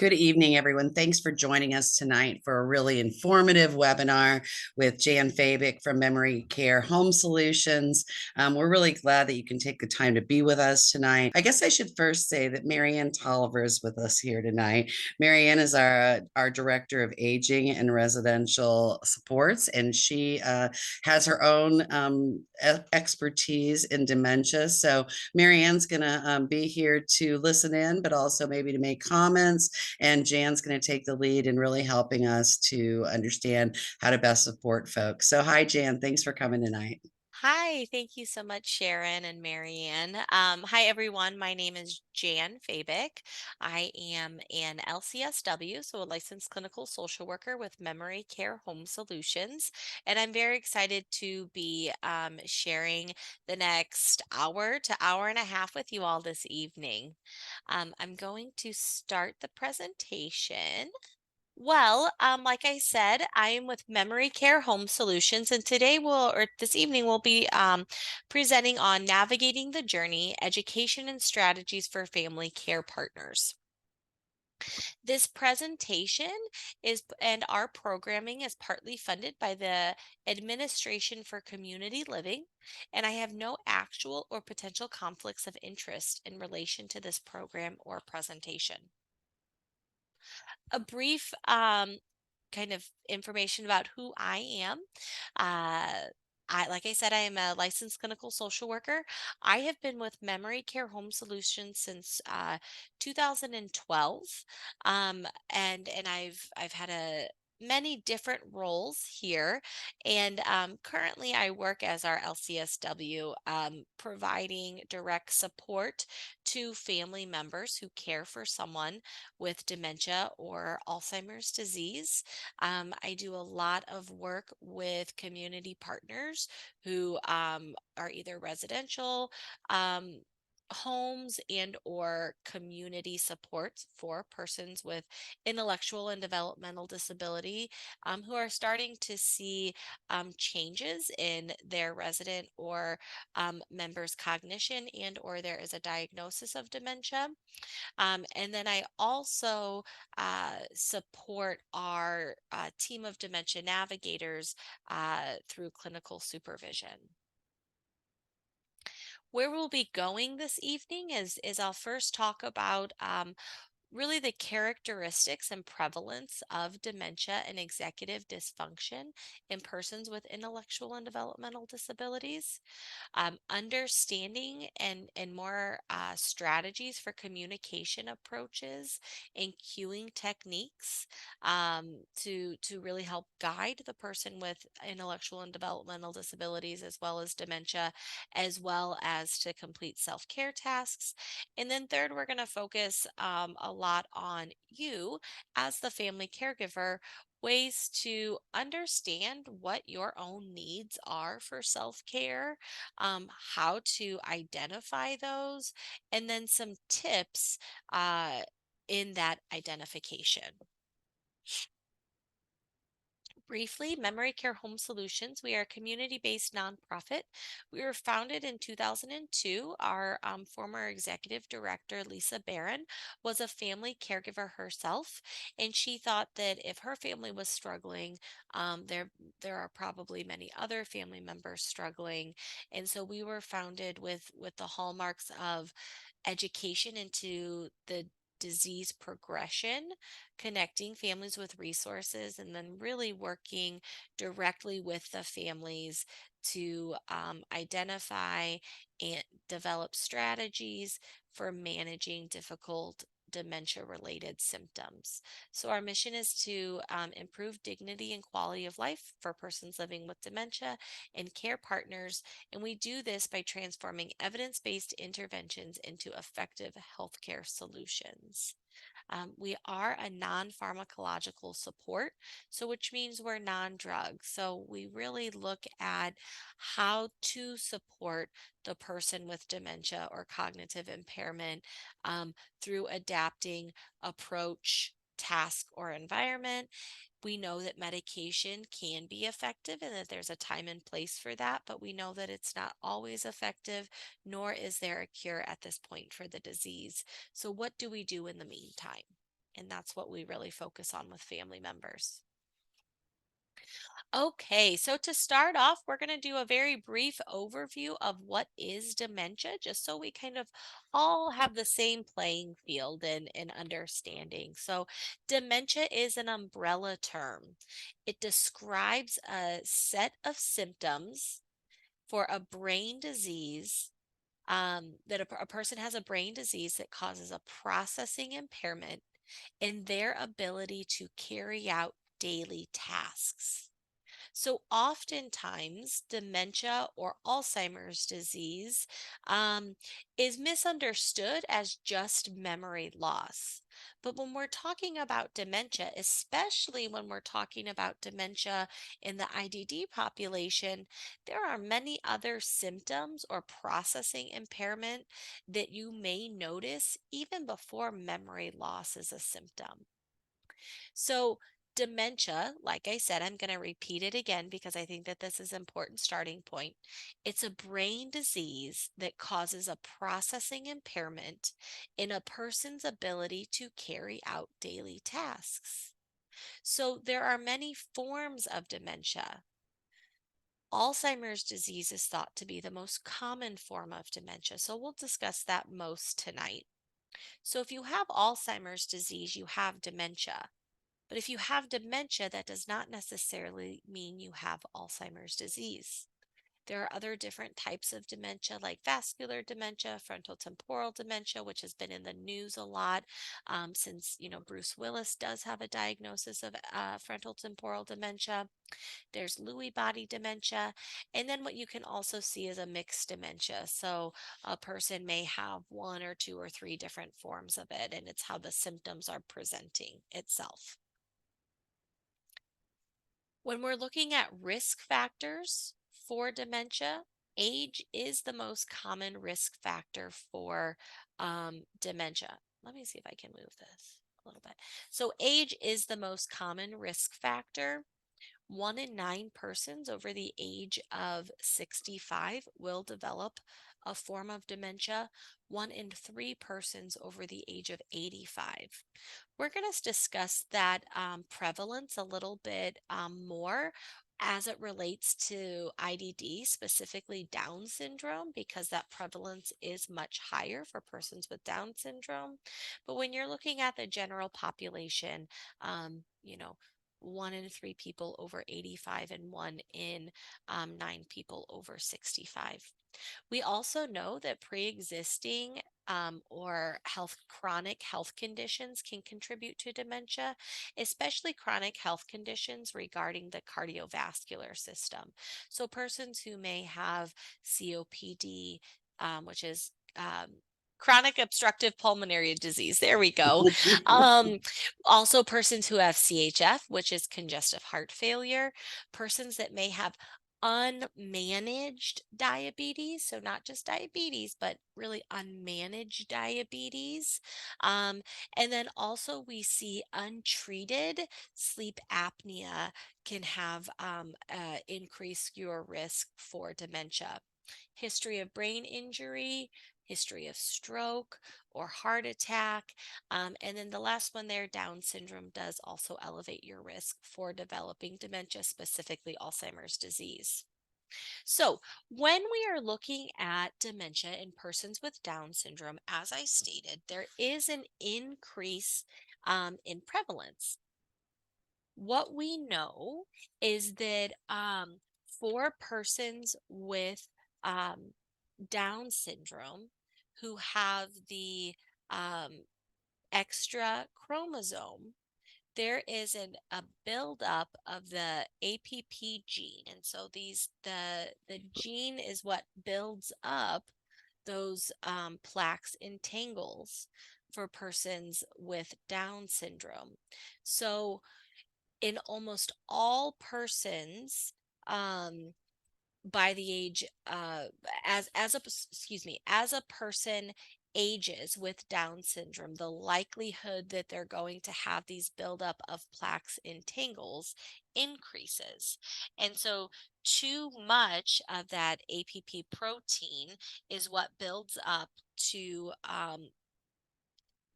Good evening, everyone. Thanks for joining us tonight for a really informative webinar with Jan Fabic from Memory Care Home Solutions. We're really glad that you can take the time to be with us tonight. I guess I should first say that Marianne Tolliver is with us here tonight. Marianne is our Director of Aging and Residential Supports, and she has her own expertise in dementia. So Marianne's going to be here to listen in, but also maybe to make comments, and Jan's going to take the lead in really helping us to understand how to best support folks. So, hi, Jan. Thanks for coming tonight. Hi, thank you so much, Sharon and Marianne. Hi, everyone. My name is Jan Fabic. I am an LCSW, so a licensed clinical social worker with Memory Care Home Solutions. And I'm very excited to be sharing the next hour to hour and a half with you all this evening. I'm going to start the presentation. Like I said, I am with Memory Care Home Solutions, and this evening, we'll be presenting on navigating the journey, education, and strategies for family care partners. This presentation and our programming is partly funded by the Administration for Community Living, and I have no actual or potential conflicts of interest in relation to this program or presentation. A brief kind of information about who I am. Like I said, I am a licensed clinical social worker. I have been with Memory Care Home Solutions since 2012, and I've had a many different roles here, and currently I work as our LCSW, providing direct support to family members who care for someone with dementia or Alzheimer's disease. I do a lot of work with community partners who are either residential homes and or community supports for persons with intellectual and developmental disability, who are starting to see changes in their resident or members cognition, and or there is a diagnosis of dementia. And then I also support our team of dementia navigators through clinical supervision. Where we'll be going this evening is I'll first talk about really the characteristics and prevalence of dementia and executive dysfunction in persons with intellectual and developmental disabilities, understanding and more strategies for communication approaches and cueing techniques, to really help guide the person with intellectual and developmental disabilities as well as dementia, as well as to complete self-care tasks. And then third, we're going to focus a lot on you as the family caregiver, ways to understand what your own needs are for self care, how to identify those, and then some tips in that identification. Briefly, Memory Care Home Solutions. We are a community based nonprofit. We were founded in 2002. Our former executive director, Lisa Barron, was a family caregiver herself, and she thought that if her family was struggling, there are probably many other family members struggling. And so we were founded with the hallmarks of education into the disease progression, connecting families with resources, and then really working directly with the families to identify and develop strategies for managing difficult dementia related symptoms. So, our mission is to improve dignity and quality of life for persons living with dementia and care partners. And we do this by transforming evidence based interventions into effective healthcare solutions. We are a non pharmacological support, so which means we're non drug. So we really look at how to support the person with dementia or cognitive impairment, through adapting approach, task, or environment. We know that medication can be effective and that there's a time and place for that, but we know that it's not always effective, nor is there a cure at this point for the disease. So, what do we do in the meantime? And that's what we really focus on with family members. Okay, so to start off, we're going to do a very brief overview of what is dementia, just so we kind of all have the same playing field and understanding. So, dementia is an umbrella term. It describes a set of symptoms for a brain disease. That a person has a brain disease that causes a processing impairment in their ability to carry out daily tasks. So, oftentimes, dementia or Alzheimer's disease is misunderstood as just memory loss. But when we're talking about dementia, especially when we're talking about dementia in the IDD population, there are many other symptoms or processing impairment that you may notice even before memory loss is a symptom. So, dementia, like I said, I'm going to repeat it again because I think that this is an important starting point. It's a brain disease that causes a processing impairment in a person's ability to carry out daily tasks. So, there are many forms of dementia. Alzheimer's disease is thought to be the most common form of dementia. So, we'll discuss that most tonight. So, if you have Alzheimer's disease, you have dementia. But if you have dementia, that does not necessarily mean you have Alzheimer's disease. There are other different types of dementia, like vascular dementia, frontal temporal dementia, which has been in the news a lot since, Bruce Willis does have a diagnosis of frontal temporal dementia. There's Lewy body dementia. And then what you can also see is a mixed dementia. So a person may have one or two or three different forms of it, and it's how the symptoms are presenting itself. When we're looking at risk factors for dementia, age is the most common risk factor for dementia. Let me see if I can move this a little bit. So, age is the most common risk factor. 1 in 9 persons over the age of 65 will develop a form of dementia. 1 in 3 persons over the age of 85. We're going to discuss that prevalence a little bit more as it relates to IDD, specifically Down syndrome, because that prevalence is much higher for persons with Down syndrome. But when you're looking at the general population, um, you know, 1 in 3 people over 85 and 1 in 9 people over 65. We also know that pre-existing or chronic health conditions can contribute to dementia, especially chronic health conditions regarding the cardiovascular system. So persons who may have COPD, which is chronic obstructive pulmonary disease. There we go. Um, Also, persons who have CHF, which is congestive heart failure, persons that may have unmanaged diabetes, so not just diabetes, but really unmanaged diabetes. Um, and then also, we see untreated sleep apnea can have increase your risk for dementia. History of brain injury, history of stroke or heart attack. And then the last one there, Down syndrome, does also elevate your risk for developing dementia, specifically Alzheimer's disease. So, when we are looking at dementia in persons with Down syndrome, as I stated, there is an increase in prevalence. What we know is that for persons with um, Down syndrome who have the um, extra chromosome, there is a buildup of the APP gene, and so the gene is what builds up those plaques and tangles for persons with Down syndrome. So in almost all persons um, by the age as a person ages with Down syndrome, the likelihood that they're going to have these buildup of plaques and tangles increases. And so too much of that APP protein is what builds up to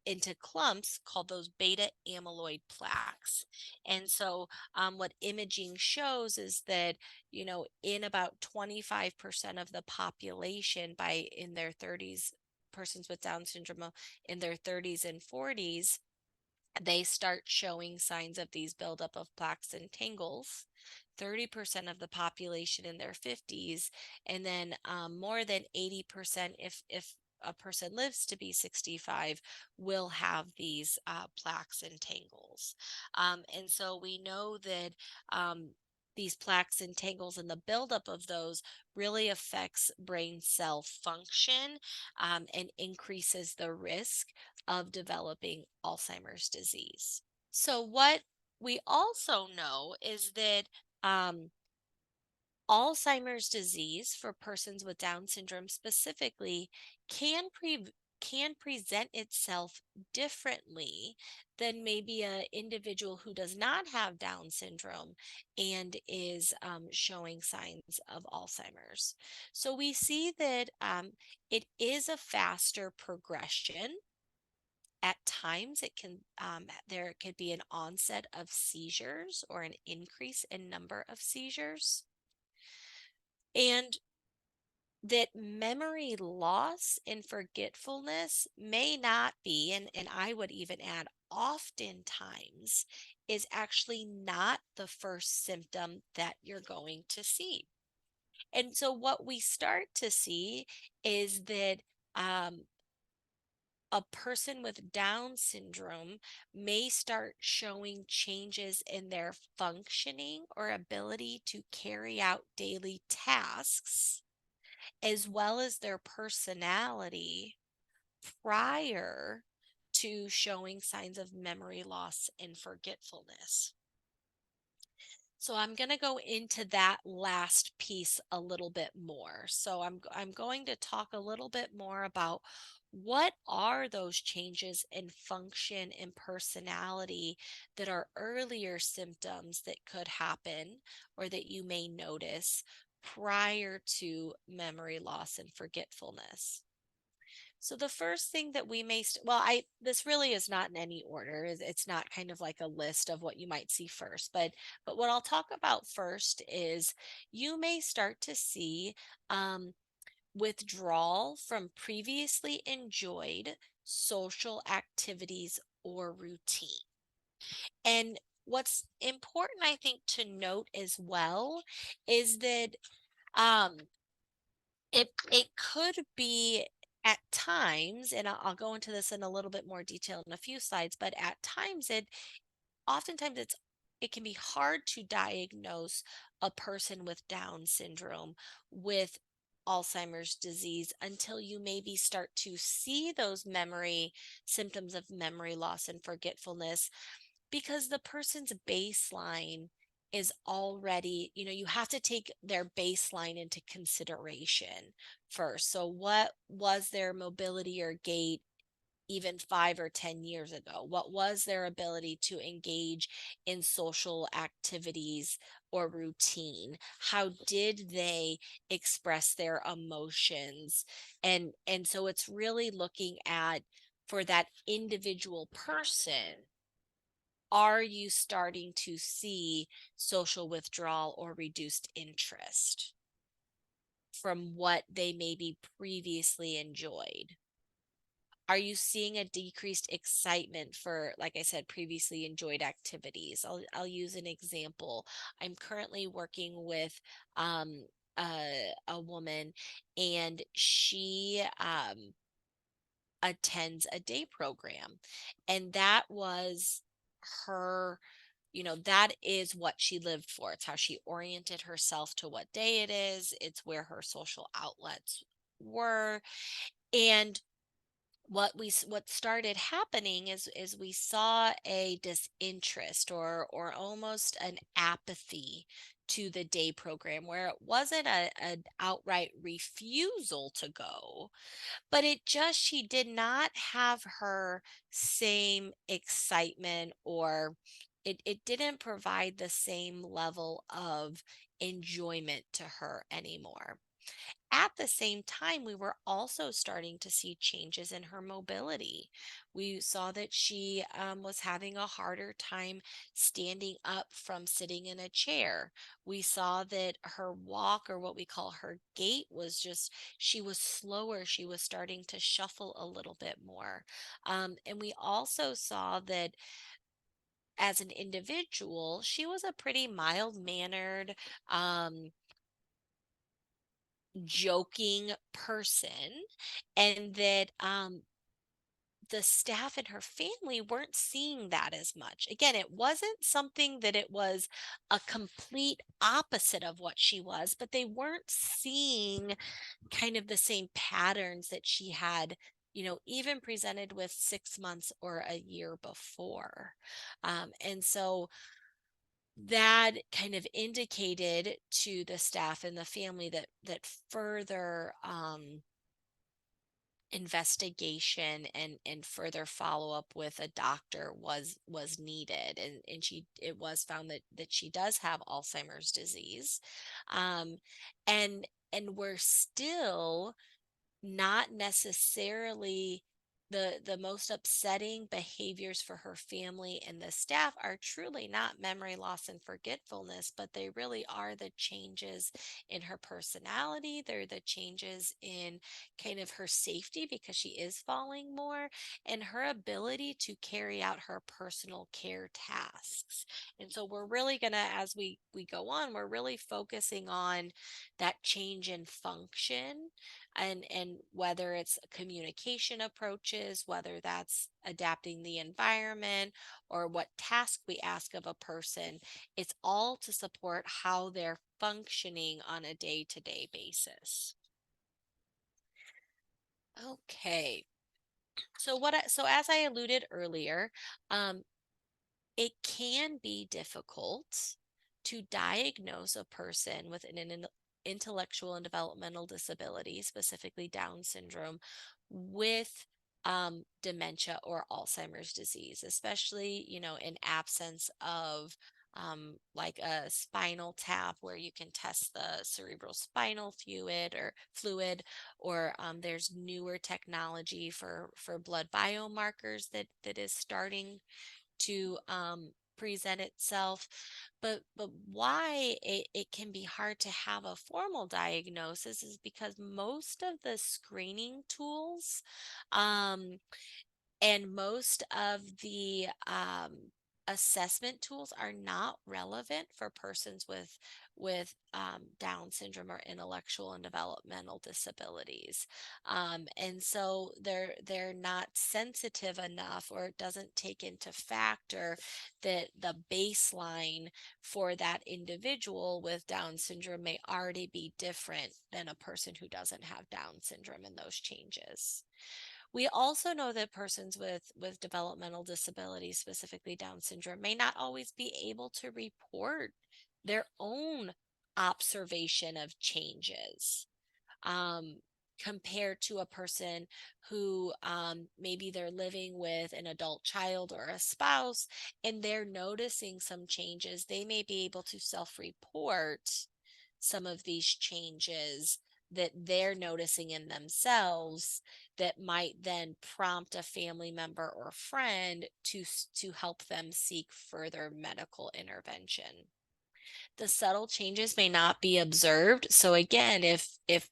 into clumps called those beta amyloid plaques. And so, what imaging shows is that, in about 25% of the population by in their 30s, persons with Down syndrome in their 30s and 40s, they start showing signs of these buildup of plaques and tangles. 30% of the population in their 50s, and then more than 80% if a person lives to be 65 will have these plaques and tangles. And so we know that um, these plaques and tangles and the buildup of those really affects brain cell function, and increases the risk of developing Alzheimer's disease. So, what we also know is that um, Alzheimer's disease for persons with Down syndrome specifically can can present itself differently than maybe an individual who does not have Down syndrome and is showing signs of Alzheimer's. So we see that it is a faster progression. At times, there could be an onset of seizures or an increase in number of seizures, and that memory loss and forgetfulness may not be, and I would even add, oftentimes is actually not the first symptom that you're going to see. And so, what we start to see is that. A person with Down syndrome may start showing changes in their functioning or ability to carry out daily tasks, as well as their personality prior to showing signs of memory loss and forgetfulness. So I'm going to go into that last piece a little bit more. So I'm going to talk a little bit more about what are those changes in function and personality that are earlier symptoms that could happen or that you may notice prior to memory loss and forgetfulness. So the first thing that we may well, I this really is not in any order. It's not kind of like a list of what you might see first, but what I'll talk about first is you may start to see um, withdrawal from previously enjoyed social activities or routine. And what's important, I think, to note as well is that um, it could be at times, and I'll go into this in a little bit more detail in a few slides, but at times oftentimes it can be hard to diagnose a person with Down syndrome with Alzheimer's disease until you maybe start to see those memory symptoms of memory loss and forgetfulness, because the person's baseline is already, you have to take their baseline into consideration first. So, what was their mobility or gait even 5 or 10 years ago? What was their ability to engage in social activities or routine? How did they express their emotions? And so it's really looking at, for that individual person, are you starting to see social withdrawal or reduced interest from what they maybe previously enjoyed? Are you seeing a decreased excitement for, like I said, previously enjoyed activities? I'll use an example. I'm currently working with a woman, and she attends a day program, and that was her, that is what she lived for. It's how she oriented herself to what day it is. It's where her social outlets were. And what started happening is we saw a disinterest or almost an apathy to the day program, where it wasn't an outright refusal to go, but she did not have her same excitement, or it didn't provide the same level of enjoyment to her anymore. at the same time, we were also starting to see changes in her mobility. We saw that she was having a harder time standing up from sitting in a chair. We saw that her walk, or what we call her gait, was just, she was slower. She was starting to shuffle a little bit more. And we also saw that as an individual, she was a pretty mild mannered, um, joking person, and that the staff and her family weren't seeing that as much. Again, it wasn't something that it was a complete opposite of what she was, but they weren't seeing kind of the same patterns that she had, even presented with 6 months or a year before. And so that kind of indicated to the staff and the family that further investigation and further follow-up with a doctor was needed, and it was found that she does have Alzheimer's disease. um and we're still not necessarily, the most upsetting behaviors for her family and the staff are truly not memory loss and forgetfulness, but they really are the changes in her personality. They're the changes in kind of her safety, because she is falling more, and her ability to carry out her personal care tasks. And so we're really going to, as we go on, we're really focusing on that change in function, and whether it's communication approaches, whether that's adapting the environment, or what task we ask of a person, it's all to support how they're functioning on a day-to-day basis. Okay. So as I alluded earlier, um it can be difficult to diagnose a person with an intellectual and developmental disability, specifically Down syndrome, with dementia or Alzheimer's disease, especially, in absence of like a spinal tap where you can test the cerebral spinal fluid, or there's newer technology for blood biomarkers that is starting to present itself. But why it can be hard to have a formal diagnosis is because most of the screening tools, um, and most of the assessment tools are not relevant for persons with Down syndrome or intellectual and developmental disabilities. And so they're not sensitive enough, or it doesn't take into factor that the baseline for that individual with Down syndrome may already be different than a person who doesn't have Down syndrome, and those changes. We also know that persons with developmental disabilities, specifically Down syndrome, may not always be able to report their own observation of changes, um, compared to a person who, maybe they're living with an adult child or a spouse, and they're noticing some changes. They may be able to self-report some of these changes that they're noticing in themselves, that might then prompt a family member or friend to help them seek further medical intervention. The subtle changes may not be observed. So again, if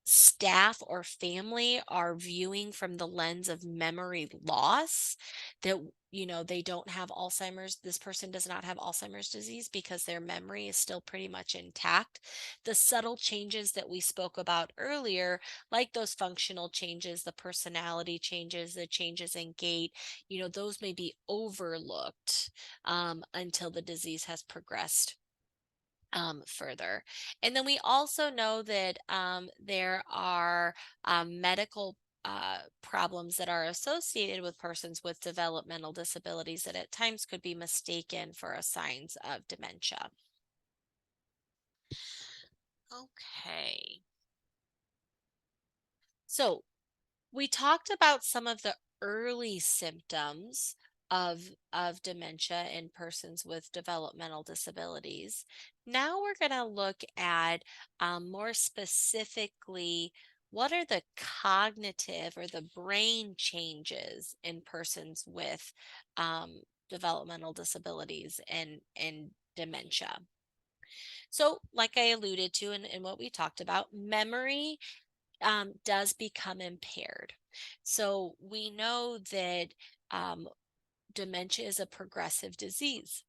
staff or family are viewing from the lens of memory loss, that they don't have Alzheimer's, this person does not have Alzheimer's disease because their memory is still pretty much intact, the subtle changes that we spoke about earlier, like those functional changes, the personality changes, the changes in gait, those may be overlooked until the disease has progressed further. And then we also know that there are medical problems that are associated with persons with developmental disabilities that at times could be mistaken for a signs of dementia. Okay. So we talked about some of the early symptoms of dementia in persons with developmental disabilities. Now we're going to look at more specifically what are the cognitive or the brain changes in persons with developmental disabilities and dementia. So, like I alluded to in what we talked about, memory does become impaired. So, we know that um, dementia is a progressive disease.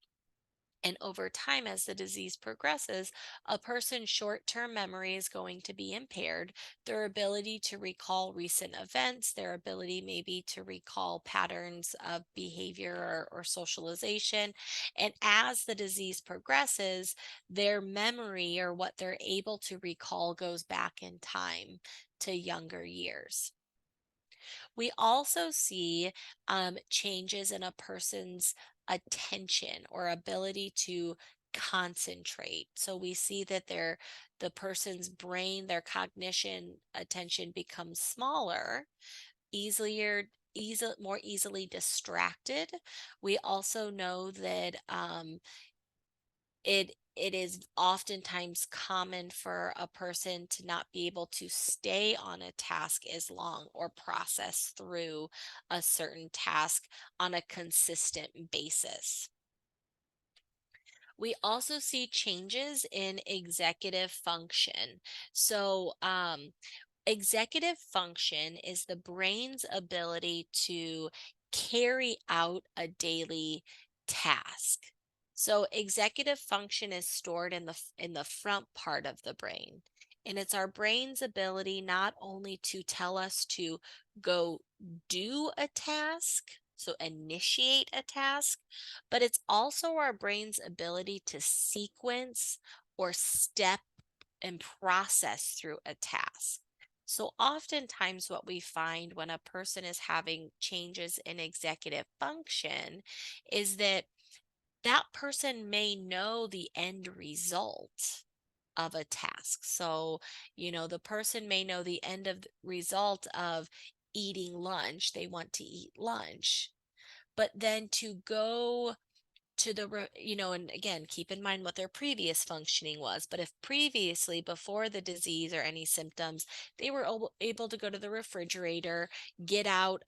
And over time, as the disease progresses, a person's short term memory is going to be impaired. Their ability to recall recent events, their ability maybe to recall patterns of behavior or socialization. And as the disease progresses, their memory or what they're able to recall goes back in time to younger years. We also see changes in a person's attention or ability to concentrate. So we see that the person's brain, their cognition, attention becomes smaller, more easily distracted. We also know that it is oftentimes common for a person to not be able to stay on a task as long or process through a certain task on a consistent basis. We also see changes in executive function. So, executive function is the brain's ability to carry out a daily task. So executive function is stored in the front part of the brain. And it's our brain's ability not only to tell us to go do a task, so initiate a task, but it's also our brain's ability to sequence or step and process through a task. So, oftentimes, what we find when a person is having changes in executive function is that that person may know the end result of a task. So, the person may know the result of eating lunch. They want to eat lunch. But then to go to and again, keep in mind what their previous functioning was. But if previously, before the disease or any symptoms, they were able to go to the refrigerator, get out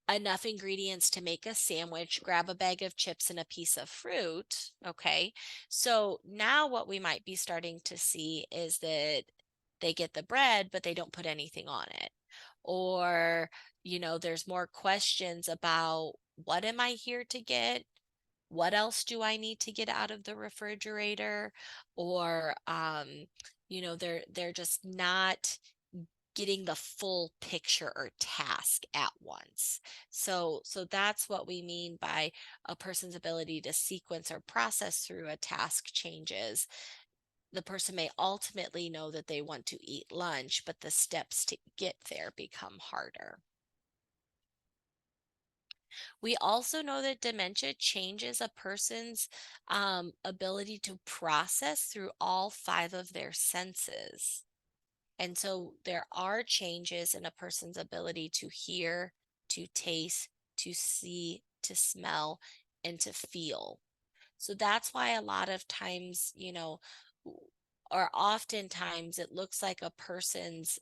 enough ingredients to make a sandwich, grab a bag of chips and a piece of fruit. Okay, so now what we might be starting to see is that they get the bread but they don't put anything on it, or there's more questions about, what am I here to get? What else do I need to get out of the refrigerator? Or they're just not getting the full picture or task at once. So that's what we mean by a person's ability to sequence or process through a task changes. The person may ultimately know that they want to eat lunch, but the steps to get there become harder. We also know that dementia changes a person's ability to process through all five of their senses. And so there are changes in a person's ability to hear, to taste, to see, to smell, and to feel. So that's why a lot of times, or oftentimes it looks like a person's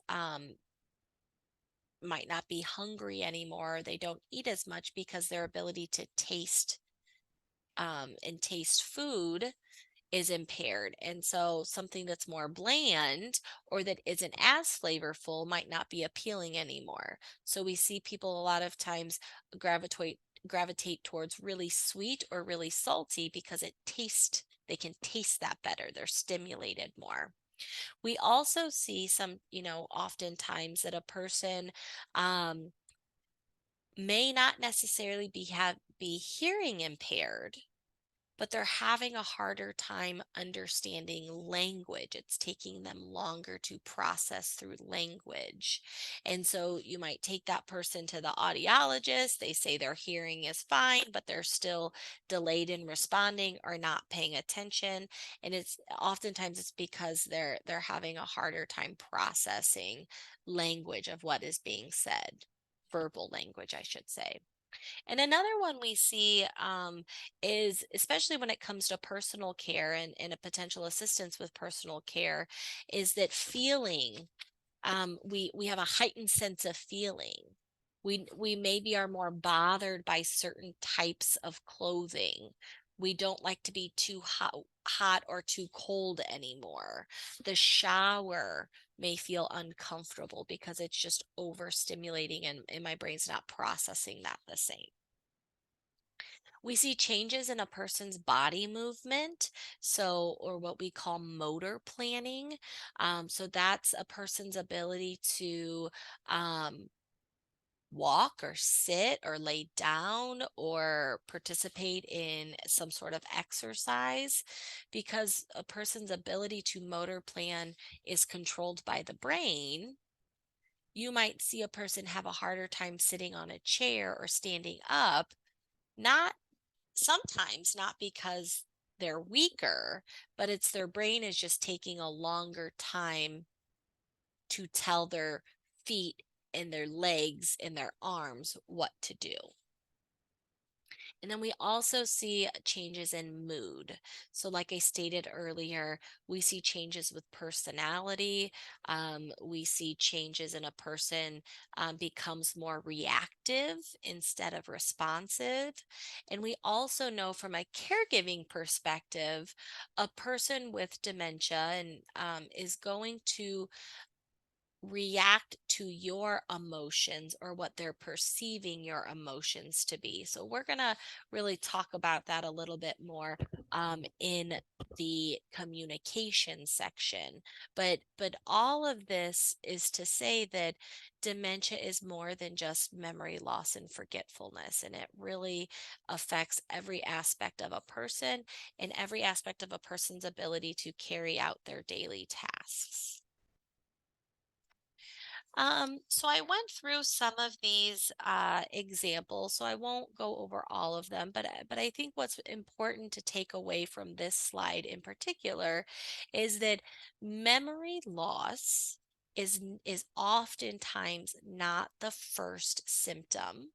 might not be hungry anymore. They don't eat as much because their ability to taste and taste food is impaired. And so something that's more bland or that isn't as flavorful might not be appealing anymore. So we see people a lot of times gravitate towards really sweet or really salty because they can taste that better. They're stimulated more. We also see oftentimes that a person um, may not necessarily be hearing impaired, but they're having a harder time understanding language. It's taking them longer to process through language. And so you might take that person to the audiologist. They say their hearing is fine, but they're still delayed in responding or not paying attention. And it's oftentimes it's because they're having a harder time processing language of what is being said. Verbal language, I should say. And another one we see is, especially when it comes to personal care and a potential assistance with personal care, is that feeling. We have a heightened sense of feeling. We maybe are more bothered by certain types of clothing. We don't like to be too hot or too cold anymore. The shower may feel uncomfortable because it's just overstimulating and my brain's not processing that the same. We see changes in a person's body movement, so, or what we call motor planning. So that's a person's ability to um, walk or sit or lay down or participate in some sort of exercise, because a person's ability to motor plan is controlled by the brain. You might see a person have a harder time sitting on a chair or standing up, not sometimes not because they're weaker, but it's their brain is just taking a longer time to tell their feet and their legs and their arms what to do. And then we also see changes in mood. So, like I stated earlier, we see changes with personality. We see changes in a person becomes more reactive instead of responsive. And we also know from a caregiving perspective, a person with dementia is going to react to your emotions or what they're perceiving your emotions to be. So we're going to really talk about that a little bit more in the communication section. But all of this is to say that dementia is more than just memory loss and forgetfulness, and it really affects every aspect of a person and every aspect of a person's ability to carry out their daily tasks. So I went through some of these examples, so I won't go over all of them, but I think what's important to take away from this slide in particular is that memory loss is oftentimes not the first symptom,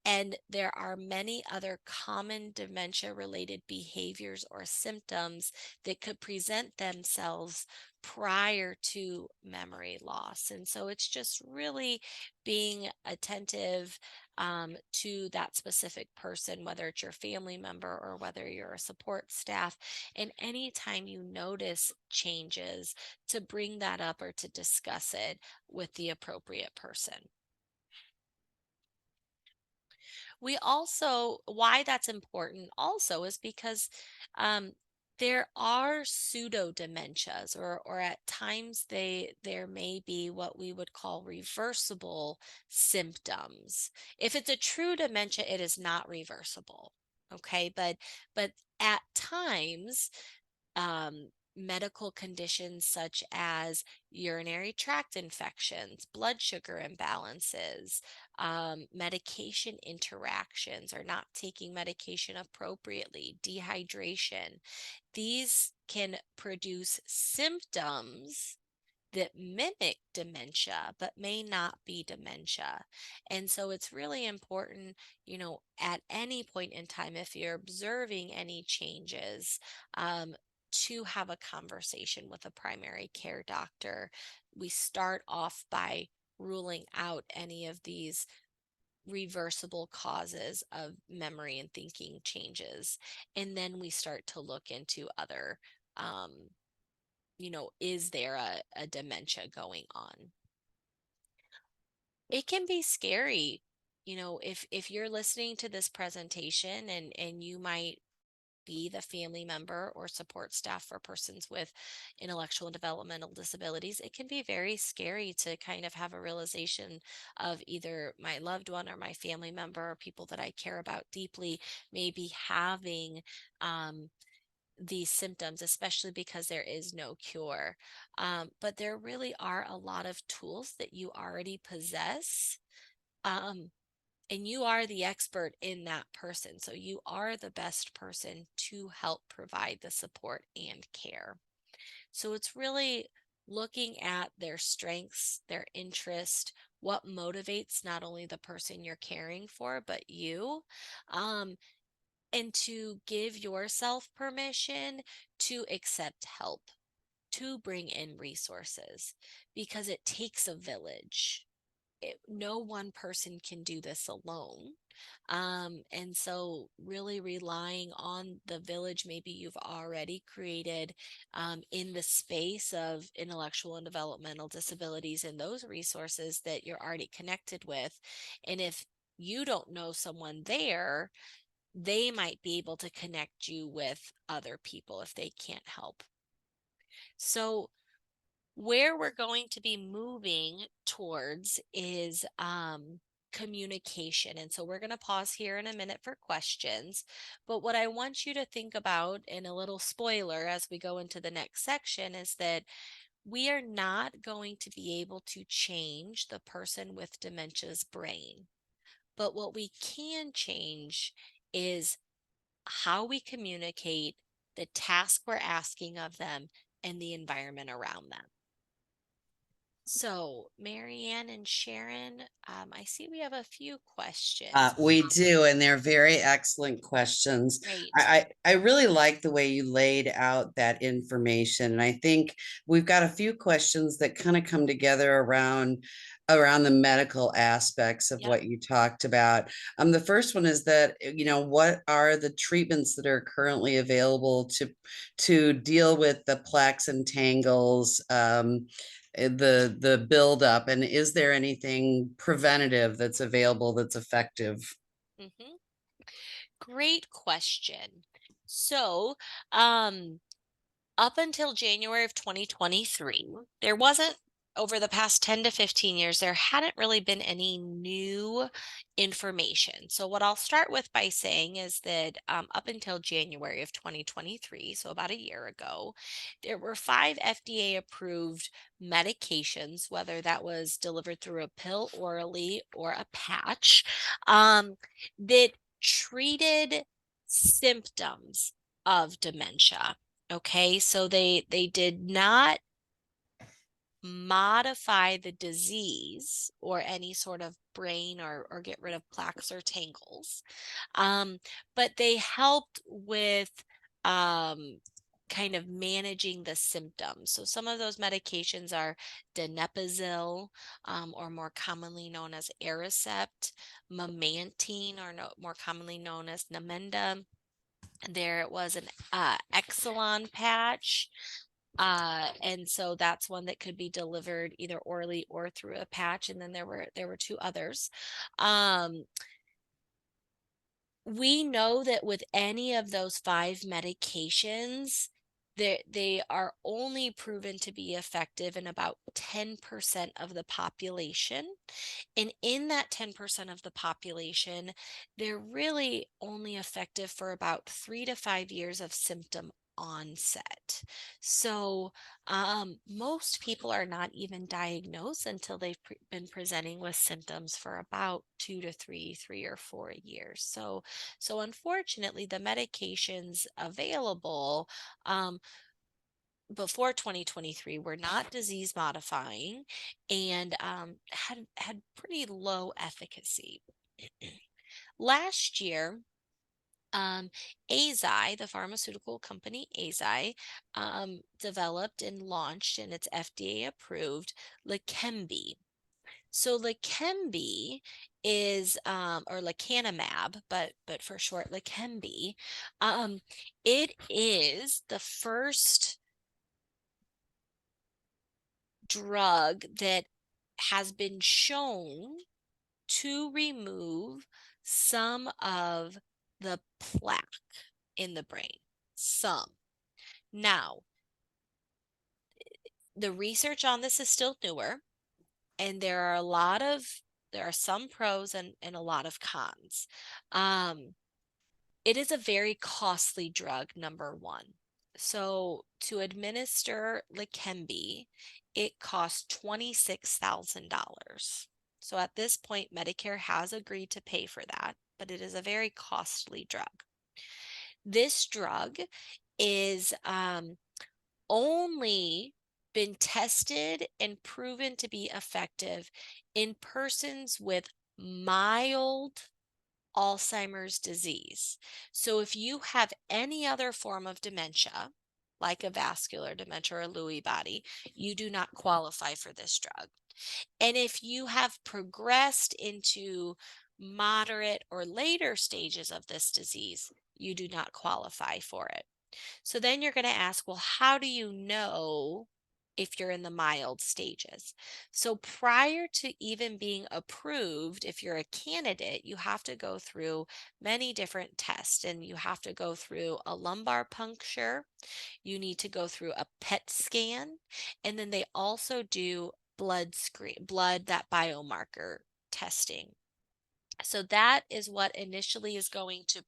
and there are many other common dementia related behaviors or symptoms that could present themselves prior to memory loss. And so it's just really being attentive to that specific person, whether it's your family member or whether you're a support staff. And anytime you notice changes, to bring that up or to discuss it with the appropriate person. We also, why that's important also is because um, there are pseudo dementias, or at times there may be what we would call reversible symptoms. If it's a true dementia, it is not reversible. Okay, but at times medical conditions such as urinary tract infections, blood sugar imbalances, medication interactions, or not taking medication appropriately, dehydration. These can produce symptoms that mimic dementia but may not be dementia. And so it's really important, at any point in time, if you're observing any changes, to have a conversation with a primary care doctor. We start off by ruling out any of these reversible causes of memory and thinking changes. And then we start to look into other is there a dementia going on? It can be scary, if you're listening to this presentation and you might be the family member or support staff for persons with intellectual and developmental disabilities. It can be very scary to kind of have a realization of either my loved one or my family member or people that I care about deeply maybe having these symptoms, especially because there is no cure. But there really are a lot of tools that you already possess. Um, and you are the expert in that person. So you are the best person to help provide the support and care. So it's really looking at their strengths, their interest, what motivates not only the person you're caring for, but you. Um, and to give yourself permission to accept help, to bring in resources, because it takes a village. No one person can do this alone. And so, really relying on the village maybe you've already created in the space of intellectual and developmental disabilities and those resources that you're already connected with. And if you don't know someone there, they might be able to connect you with other people if they can't help. So, where we're going to be moving towards is communication. And so we're going to pause here in a minute for questions. But what I want you to think about, and a little spoiler as we go into the next section, is that we are not going to be able to change the person with dementia's brain. But what we can change is how we communicate, the task we're asking of them, and the environment around them. So, Marianne and Sharon, I see we have a few questions. We do, and they're very excellent questions. Great. I really like the way you laid out that information, and I think we've got a few questions that kind of come together around the medical aspects of Yep. what you talked about. The first one is that, what are the treatments that are currently available to deal with the plaques and tangles? The buildup, and is there anything preventative that's available that's effective? hmm Great question. So, um, up until January of 2023, there wasn't, over the past 10 to 15 years, there hadn't really been any new information. So, what I'll start with by saying is that up until January of 2023, so about a year ago, there were five FDA approved medications, whether that was delivered through a pill orally or a patch, that treated symptoms of dementia. Okay, so they did not modify the disease or any sort of brain or get rid of plaques or tangles. Um, but they helped with um kind of managing the symptoms. So some of those medications are donepezil, or more commonly known as Aricept, memantine, or more commonly known as Namenda. There was an Exelon patch. And so that's one that could be delivered either orally or through a patch. And then there were two others. Um, we know that with any of those five medications, they are only proven to be effective in about 10% of the population. And in that 10% of the population, they're really only effective for about 3 to 5 years of symptom onset. So, most people are not even diagnosed until they've been presenting with symptoms for about 2 to 3 or 4 years. So unfortunately, the medications available before 2023 were not disease modifying and had pretty low efficacy. Last year, Eisai, the pharmaceutical company Eisai, developed and launched, and it's FDA approved, Leqembi. So Leqembi is, or lecanemab, but for short, Leqembi. It is the first drug that has been shown to remove some of the plaque in the brain. Some. Now, the research on this is still newer, and there are some pros and a lot of cons. It is a very costly drug, number one. So to administer Leqembi, it costs $26,000. So at this point, Medicare has agreed to pay for that, but it is a very costly drug. This drug is only been tested and proven to be effective in persons with mild Alzheimer's disease. So if you have any other form of dementia, like a vascular dementia or a Lewy body, you do not qualify for this drug. And if you have progressed into moderate or later stages of this disease, you do not qualify for it. So then you're going to ask, well, how do you know if you're in the mild stages? So prior to even being approved, if you're a candidate, you have to go through many different tests, and you have to go through a lumbar puncture. You need to go through a PET scan, and then they also do blood, that biomarker testing. So that is what initially is going to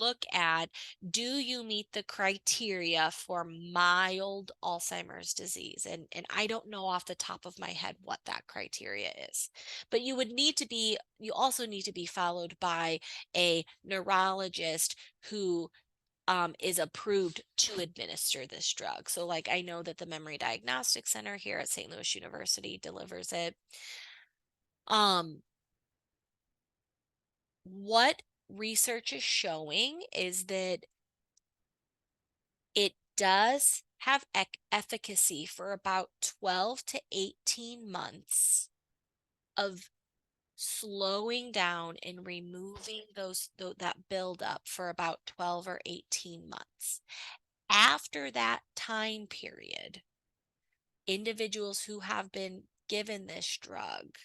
look at, do you meet the criteria for mild Alzheimer's disease? And I don't know off the top of my head what that criteria is. But you also need to be followed by a neurologist who is approved to administer this drug. So, like, I know that the Memory Diagnostic Center here at St. Louis University delivers it. Um, what research is showing is that it does have efficacy for about 12 to 18 months of slowing down and removing that buildup for about 12 or 18 months. After that time period, individuals who have been given this drug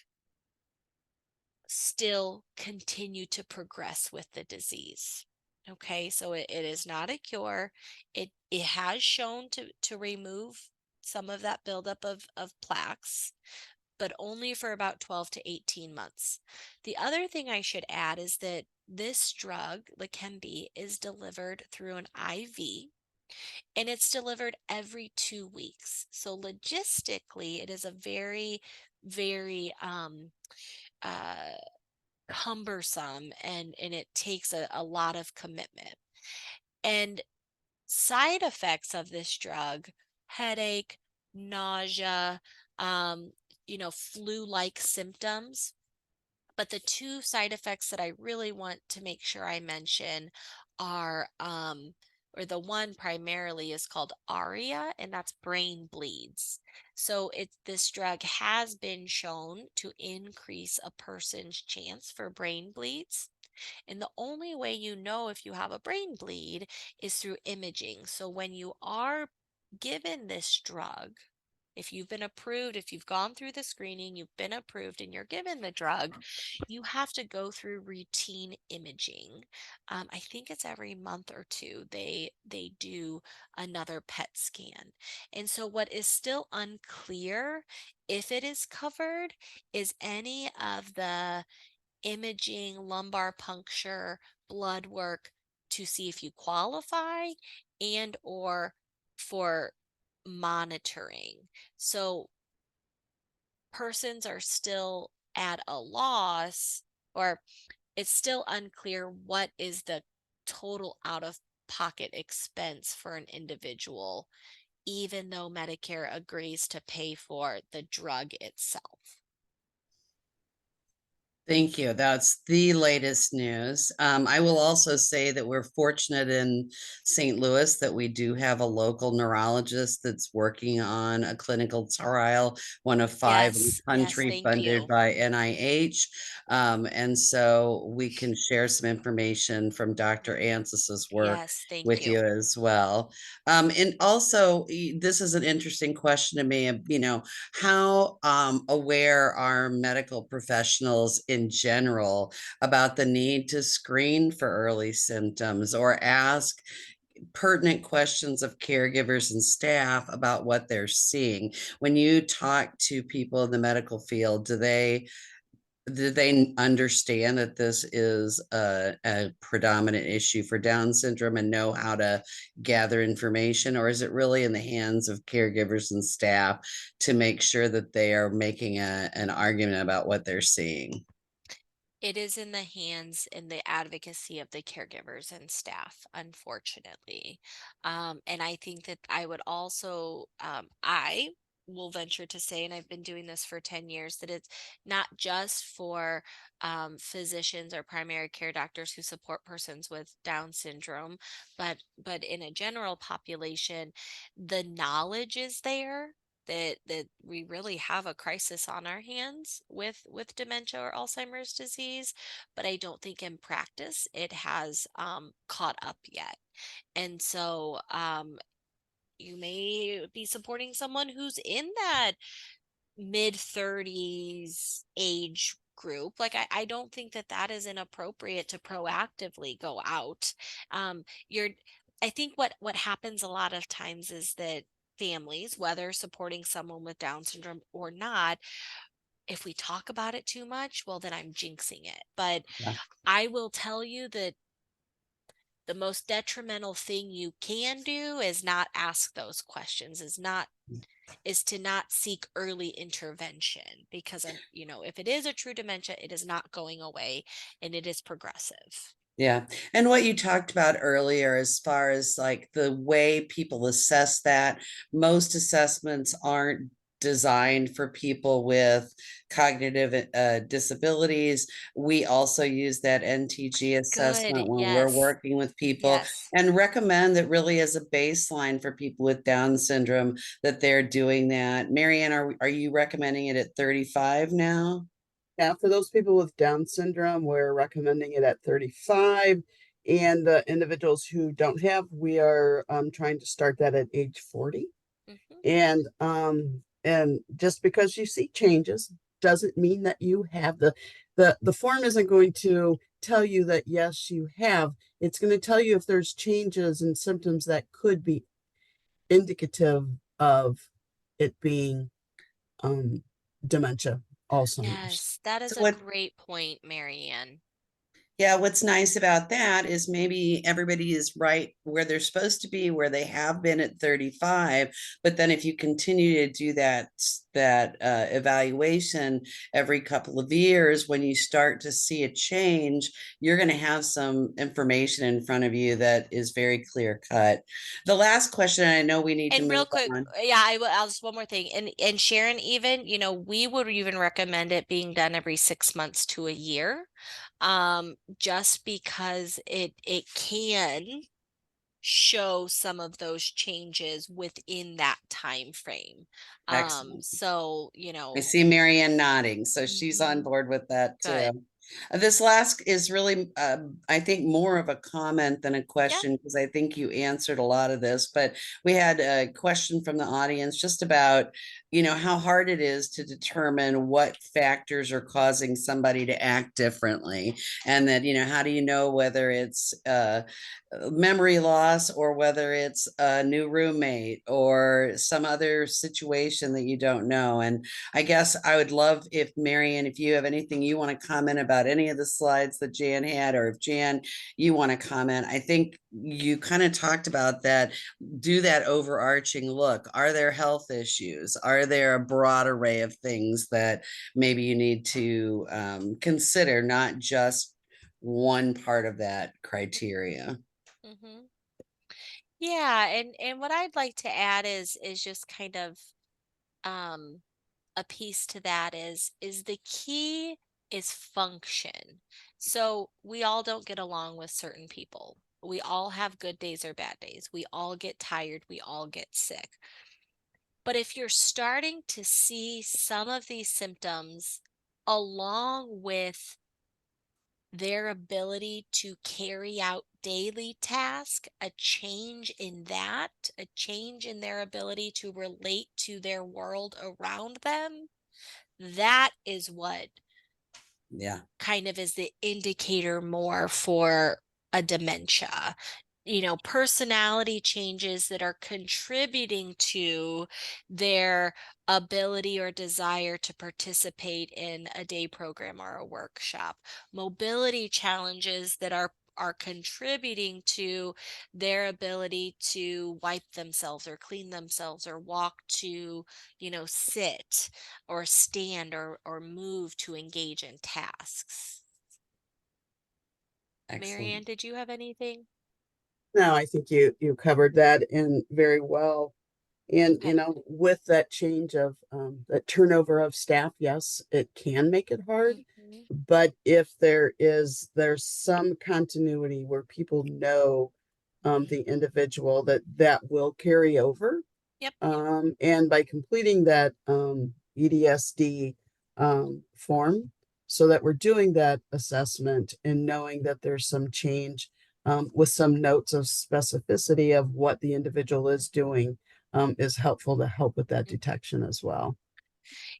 still continue to progress with the disease. Okay, so it is not a cure. It has shown to remove some of that buildup of plaques, but only for about 12 to 18 months. The other thing I should add is that this drug, Leqembi, is delivered through an IV, and it's delivered every 2 weeks. So logistically, it is a very, very uh cumbersome, and it takes a lot of commitment. And side effects of this drug: headache, nausea, um, flu-like symptoms. But the two side effects that I really want to make sure I mention are, or the one primarily is called ARIA, and that's brain bleeds. So this drug has been shown to increase a person's chance for brain bleeds. And the only way you know if you have a brain bleed is through imaging. So when you are given this drug, if you've been approved, if you've gone through the screening, you've been approved, and you're given the drug, you have to go through routine imaging. I think it's every month or two they do another PET scan. And so what is still unclear, if it is covered, is any of the imaging, lumbar puncture, blood work to see if you qualify, and or for monitoring. So persons are still at a loss, or it's still unclear what is the total out of pocket expense for an individual, even though Medicare agrees to pay for the drug itself. Thank you. That's the latest news. I will also say that we're fortunate in St. Louis that we do have a local neurologist that's working on a clinical trial, one of 5 in the Yes, yes, country thank funded you. by NIH. And so we can share some information from Dr. Ansis's work Yes, thank with you you. as well. And also, this is an interesting question to me, how aware are medical professionals in general about the need to screen for early symptoms or ask pertinent questions of caregivers and staff about what they're seeing? When you talk to people in the medical field, do they understand that this is a predominant issue for Down syndrome and know how to gather information, or is it really in the hands of caregivers and staff to make sure that they are making an argument about what they're seeing? It is in the hands and the advocacy of the caregivers and staff, unfortunately. And I think that I would also, I will venture to say, and I've been doing this for 10 years, that it's not just for physicians or primary care doctors who support persons with Down syndrome, but in a general population, the knowledge is there that we really have a crisis on our hands with dementia or Alzheimer's disease, but I don't think in practice it has caught up yet. And so you may be supporting someone who's in that mid 30s age group. Like I don't think that that is inappropriate to proactively go out. You're I think what happens a lot of times is that families, whether supporting someone with Down syndrome or not, if we talk about it too much, well, then I'm jinxing it. But Yeah. I will tell you that the most detrimental thing you can do is not ask those questions, is to not seek early intervention because if it is a true dementia, it is not going away and it is progressive. Yeah. And what you talked about earlier, as far as like the way people assess that, most assessments aren't designed for people with cognitive disabilities. We also use that NTG Good. assessment when we're Yes. working with people Yes. and recommend that really as a baseline for people with Down syndrome that they're doing that. Marianne, are you recommending it at 35 now? Yeah, for those people with Down syndrome, we're recommending it at 35. And the individuals who don't have, we are trying to start that at age 40. Hmm. And just because you see changes doesn't mean that you have the form isn't going to tell you that yes, you have. It's going to tell you if there's changes and symptoms that could be indicative of it being um dementia, Alzheimer's. Yes, that So is a what great point, Marianne. Yeah, what's nice about that is maybe everybody is right where they're supposed to be, where they have been at 35. But then if you continue to do that evaluation every couple of years, when you start to see a change, you're going to have some information in front of you that is very clear cut. The last question, I know we need to And real move quick, on. yeah, I'll just one more thing. And Sharon, even, we would even recommend it being done every 6 months to a year. Just because it can show some of those changes within that time frame. Excellent. So, I see Marianne nodding, so she's on mhm, board with that too. good. This last is really, I think, more of a comment than a Yep. question because I think you answered a lot of this. But we had a question from the audience just about, how hard it is to determine what factors are causing somebody to act differently, and that, how do you know whether it's memory loss or whether it's a new roommate or some other situation that you don't know. And I guess I would love if Marianne, if you have anything you want to comment about any of the slides that Jan had, or if Jan, you want to comment. I think you kind of talked about that. Do that overarching look. Are there health issues? Are there a broad array of things that maybe you need to consider, not just one part of that criteria? Hmm. Yeah, and what I'd like to add is just kind of um a piece to that is the key is function. So we all don't get along with certain people. We all have good days or bad days. We all get tired. We all get sick. But if you're starting to see some of these symptoms along with their ability to carry out daily tasks, a change in that, a change in their ability to relate to their world around them, that is what Yeah. kind of is the indicator more for a dementia. Personality changes that are contributing to their ability or desire to participate in a day program or a workshop. Mobility challenges that are contributing to their ability to wipe themselves or clean themselves or walk to, sit or stand or move to engage in tasks. Mary Ann, Excellent. did you have anything? No, I think you covered that in very well. And Okay. with that change of that turnover of staff, yes, it can make it hard. Mhm. But if there's some continuity where people know the individual that will carry over. Yep. And by completing that EDSD form, so that we're doing that assessment and knowing that there's some change with some notes of specificity of what the individual is doing is helpful to help with that Mhm. detection as well.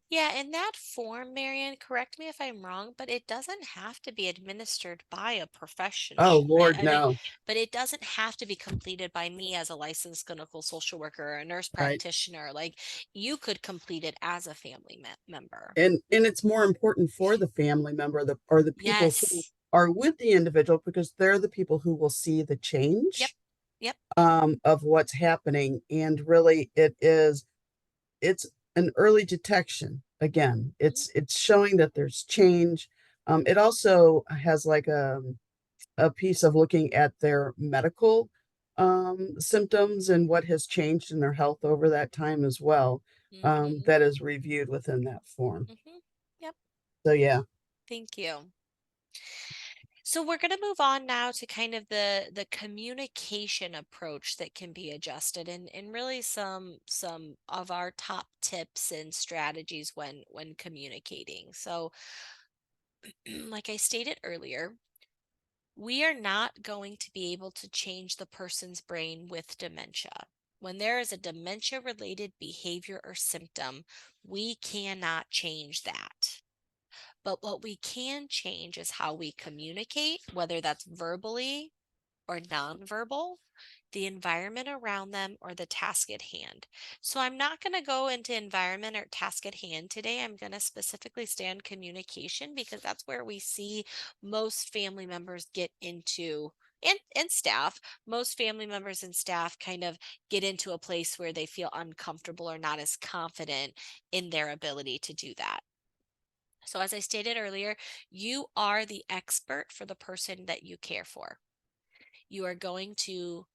Yeah, in that form, Marianne, correct me if I'm wrong, but it doesn't have to be administered by a Oh, professional, right? Lord, I mean, no. but it doesn't have to be completed by me as a licensed clinical social worker or a nurse Right. practitioner. Like you could complete it as a family member. And it's more important for the family member or the people who Yes. are with the individual because they're the people who will see the Yep. change Yep. of what's happening. And really it's an early detection. Again, Mhm. it's showing that there's change. It also has like a piece of looking at their medical symptoms and what has changed in their health over that time as well. Mhm. That is reviewed within that form. Mhm. Yep. So yeah. Thank you. So we're going to move on now to kind of the communication approach that can be adjusted and really some of our top tips and strategies when communicating. So like I stated earlier, we are not going to be able to change the person's brain with dementia. When there is a dementia related behavior or symptom, we cannot change that. But what we can change is how we communicate, whether that's verbally or nonverbal, the environment around them, or the task at hand. So I'm not going to go into environment or task at hand today. I'm going to specifically stay on communication because that's where we see most family members get into. And staff, most family members and staff kind of get into a place where they feel uncomfortable or not as confident in their ability to do that. So, as I stated earlier, you are the expert for the person that you care for. You are going to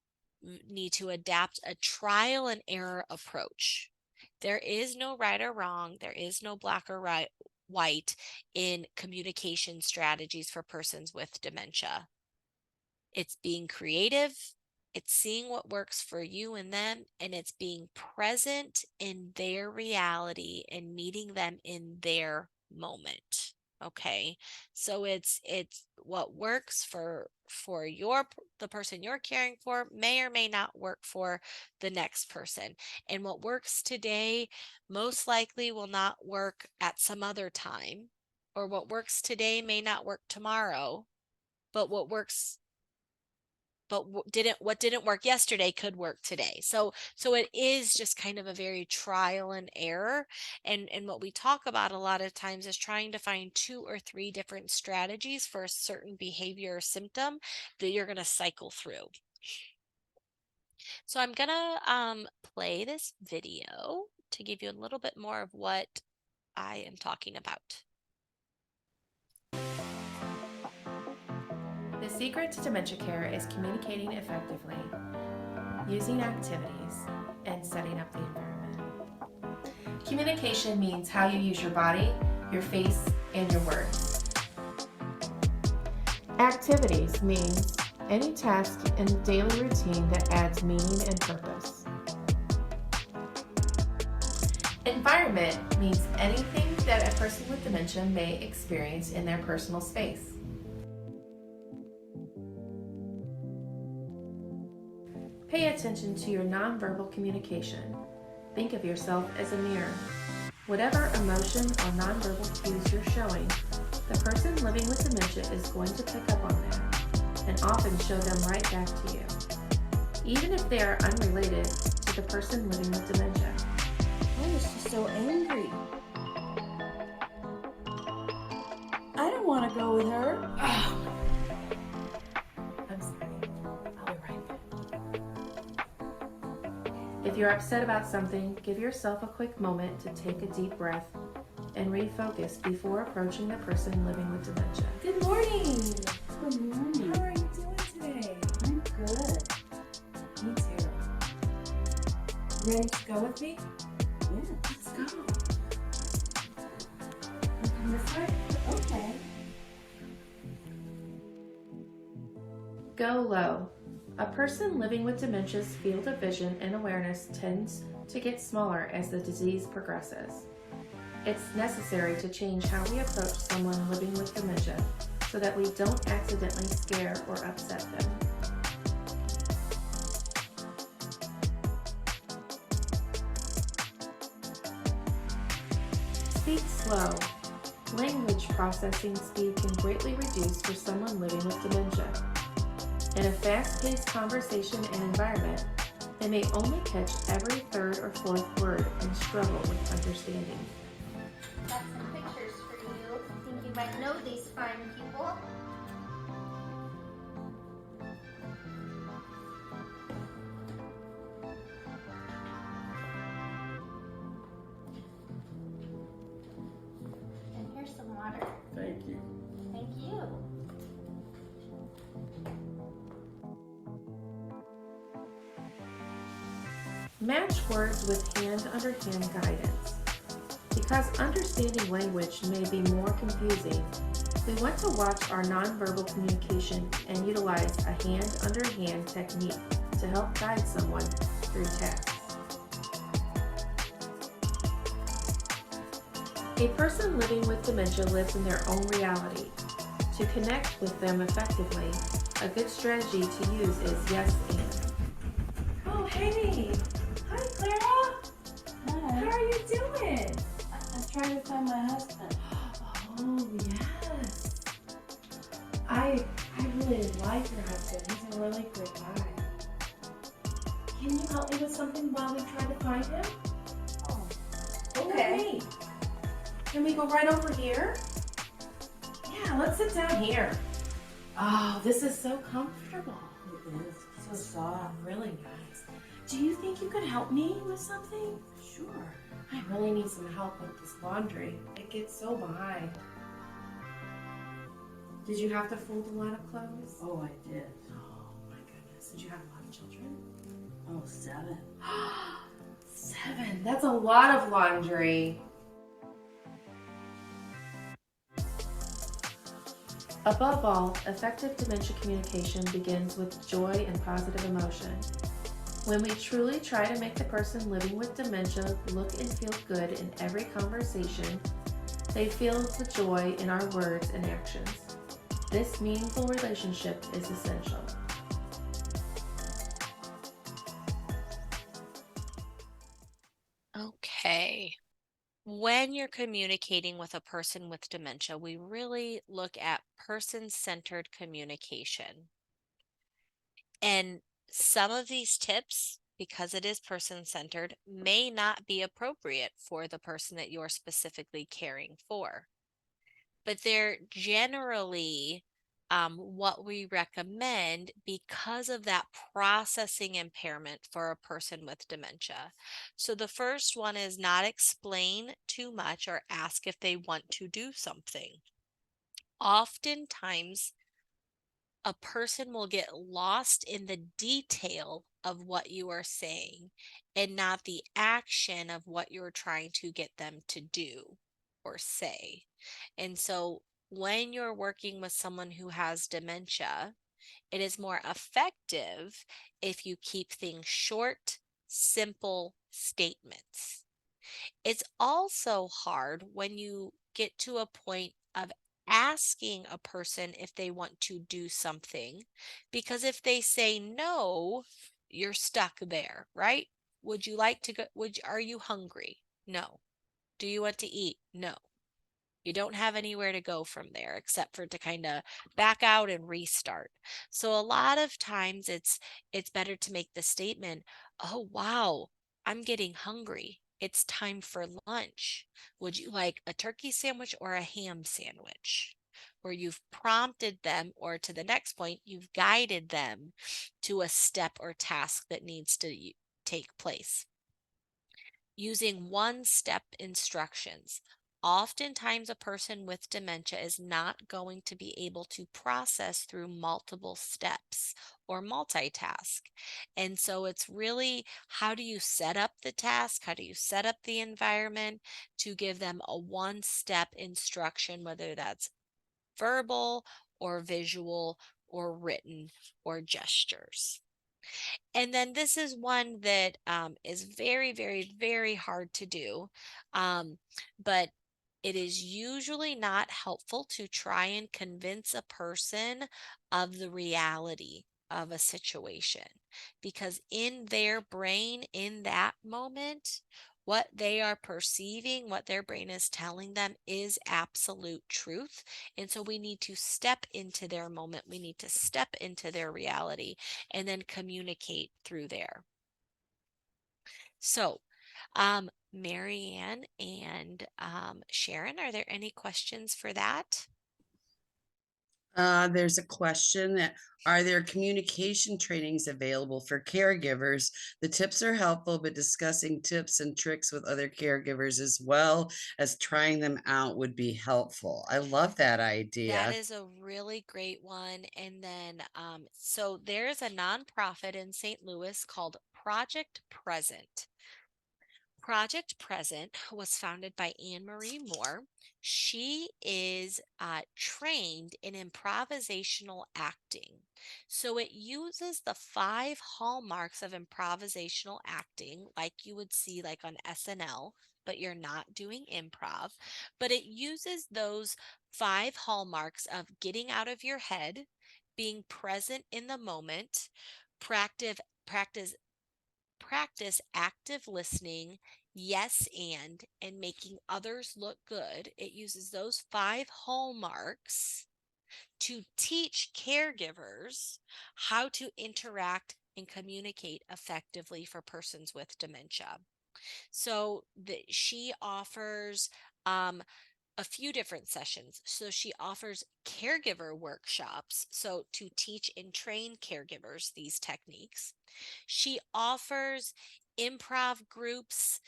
need to adapt a trial and error approach. There is no right or wrong, there is no black or white in communication strategies for persons with dementia. It's being creative, it's seeing what works for you and them, and it's being present in their reality and meeting them in their moment. Okay. So it's what works for the person you're caring for may or may not work for the next person. And what works today most likely will not work at some other time, or what works today may not work tomorrow, but what didn't work yesterday could work today. So it is just kind of a very trial and error, and what we talk about a lot of times is trying to find 2 or 3 different strategies for a certain behavior or symptom that you're going to cycle through. So I'm going to play this video to give you a little bit more of what I am talking about. The secret to dementia care is communicating effectively, using activities, and setting up the environment. Communication means how you use your body, your face, and your words. Activities means any task in the daily routine that adds meaning and purpose. Environment means anything that a person with dementia may experience in their personal space. Pay attention to your nonverbal communication. Think of yourself as a mirror. Whatever emotion or nonverbal cues you're showing, the person living with dementia is going to pick up on that and often show them right back to you, even if they are unrelated to the person living with dementia. I was just so angry. I don't want to go with her. I'm sorry. I'll be right back. If you're upset about something, give yourself a quick moment to take a deep breath and refocus before approaching the person living with dementia. Good morning. Good morning. How are ready to go with me? Yeah. Let's go. Come this way? Okay. Go low. A person living with dementia's field of vision and awareness tends to get smaller as the disease progresses. It's necessary to change how we approach someone living with dementia so that we don't accidentally scare or upset them. Speak slow. Language processing speed can greatly reduce for someone living with dementia. In a fast-paced conversation and environment, they may only catch every third or fourth word and struggle with understanding. Got some pictures for you. Think you might know these fine people. And here's some water. Thank you. Thank you. Match words with hand-under-hand guidance. Because understanding language may be more confusing, we want to watch our nonverbal communication and utilize a hand-under-hand technique to help guide someone through tasks. A person living with dementia lives in their own reality. To connect with them effectively, a good strategy to use is yes and. Oh, hey! Hi, Clara! Hi. How are you doing? I'm trying to find my husband. Oh, yes. I really like your husband. He's a really great guy. Can you help me with something while we try to find him? Oh, Okay. Can we go right over here? Yeah, let's sit down here. Oh, this is so comfortable. it is so soft. Really nice. Do you think you could help me with something? Sure. I really need some help with this laundry. It gets so behind. Did you have to fold a lot of clothes? Oh, I did. Oh my goodness. Did you have a lot of children? Oh, 7. 7. That's a lot of laundry. Above all, effective dementia communication begins with joy and positive emotion. When we truly try to make the person living with dementia look and feel good in every conversation, they feel the joy in our words and actions. This meaningful relationship is essential. Okay. When you're communicating with a person with dementia, we really look at person-centered communication. And some of these tips, because it is person-centered, may not be appropriate for the person that you're specifically caring for. But they're generally what we recommend because of that processing impairment for a person with dementia. So the first one is not explain too much or ask if they want to do something. Oftentimes, a person will get lost in the detail of what you are saying and not the action of what you're trying to get them to do or say. And so when you're working with someone who has dementia, it is more effective if you keep things short, simple statements. It's also hard when you get to a point of asking a person if they want to do something, because if they say no, you're stuck there, right? Would you like to go? Are you hungry? No. Do you want to eat? No. You don't have anywhere to go from there except for to kind of back out and restart. So a lot of times it's better to make the statement, "Oh wow, I'm getting hungry. It's time for lunch. Would you like a turkey sandwich or a ham sandwich?" Where you've prompted them, or to the next point, you've guided them to a step or task that needs to take place. Using one-step instructions. oftentimes a person with dementia is not going to be able to process through multiple steps or multitask. And so it's really, how do you set up the task? How do you set up the environment to give them a one-step instruction, whether that's verbal or visual or written or gestures. And then this is one that is very, very, very hard to do. But it is usually not helpful to try and convince a person of the reality of a situation, because in their brain, in that moment, what they are perceiving, what their brain is telling them is absolute truth. And so we need to step into their moment. We need to step into their reality and then communicate through there. So, Marianne and Sharon, are there any questions for that? There's a question that, are there communication trainings available for caregivers? The tips are helpful, but discussing tips and tricks with other caregivers as well as trying them out would be helpful. I love that That idea. is a really great one. And then, so there's a nonprofit in St. Louis called Project Present. Project Present was founded by Anne Marie Moore. She is trained in improvisational acting. So it uses the 5 hallmarks of improvisational acting, like you would see like on SNL, but you're not doing improv. But it uses those 5 hallmarks of getting out of your head, being present in the moment, practice practice practice active listening, yes, and making others look good. It uses those 5 hallmarks to teach caregivers how to interact and communicate effectively for persons with dementia. So she offers a few different sessions. So she offers caregiver workshops, so to teach and train caregivers these techniques. She offers improv groups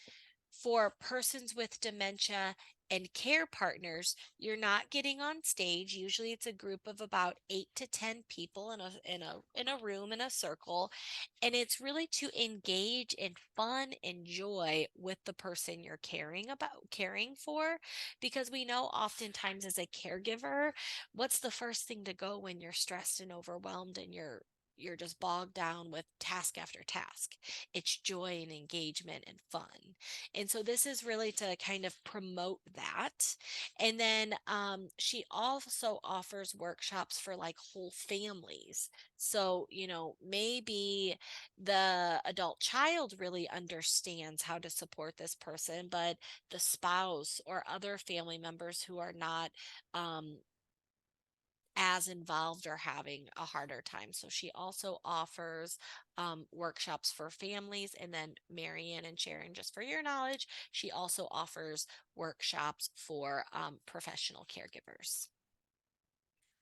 for persons with dementia and care partners. You're not getting on stage. Usually it's a group of about 8 to 10 people in a room in a circle, and it's really to engage in fun and joy with the person you're caring for, because we know oftentimes as a caregiver, what's the first thing to go when you're stressed and overwhelmed and you're just bogged down with task after task? It's joy and engagement and fun. And so this is really to kind of promote that. And then she also offers workshops for like whole families. So, maybe the adult child really understands how to support this person, but the spouse or other family members who are not um, as involved are having a harder time. So she also offers workshops for families. And then Marianne and Sharon, just for your knowledge, she also offers workshops for professional caregivers.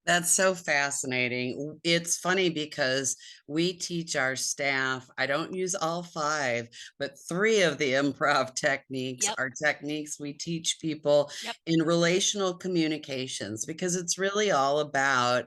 That's so fascinating. It's funny because we teach our staff, I don't use all 5, but 3 of the improv techniques Yep. are techniques we teach people Yep. in relational communications, because it's really all about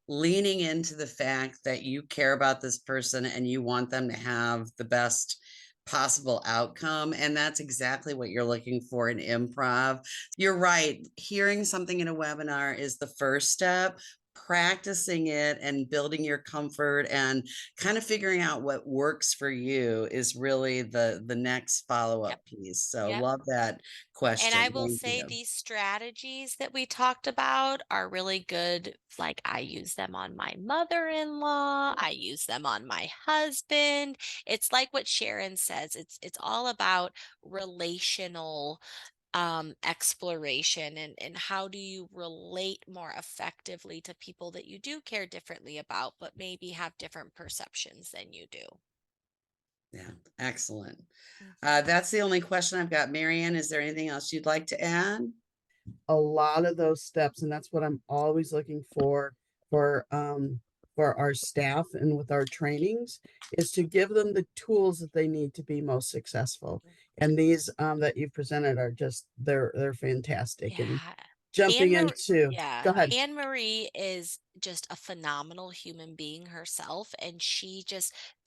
leaning into the fact that you care about this person and you want them to have the best possible outcome. And that's exactly what you're looking for in improv. You're right. Hearing something in a webinar is the first step. Practicing it and building your comfort and kind of figuring out what works for you is really the next follow-up Yep. piece. So Yep. love that And question. I will Thank say you. these strategies that we talked about are really good. Like I use them on my mother-in-law, I use them on my husband. It's like what Sharon says. It's all about relational exploration, and how do you relate more effectively to people that you do care differently about, but maybe have different perceptions than you do. Yeah, excellent. Mhm. That's the only question I've got. Marianne, is there anything else you'd like to add? A lot of those steps, and that's what I'm always looking for our staff and with our trainings, is to give them the tools that they need to be most successful. And these that you've presented are just they're fantastic. And Yeah. jumping Anne Mar into, yeah, go ahead. Anne Marie is just a phenomenal human being herself, and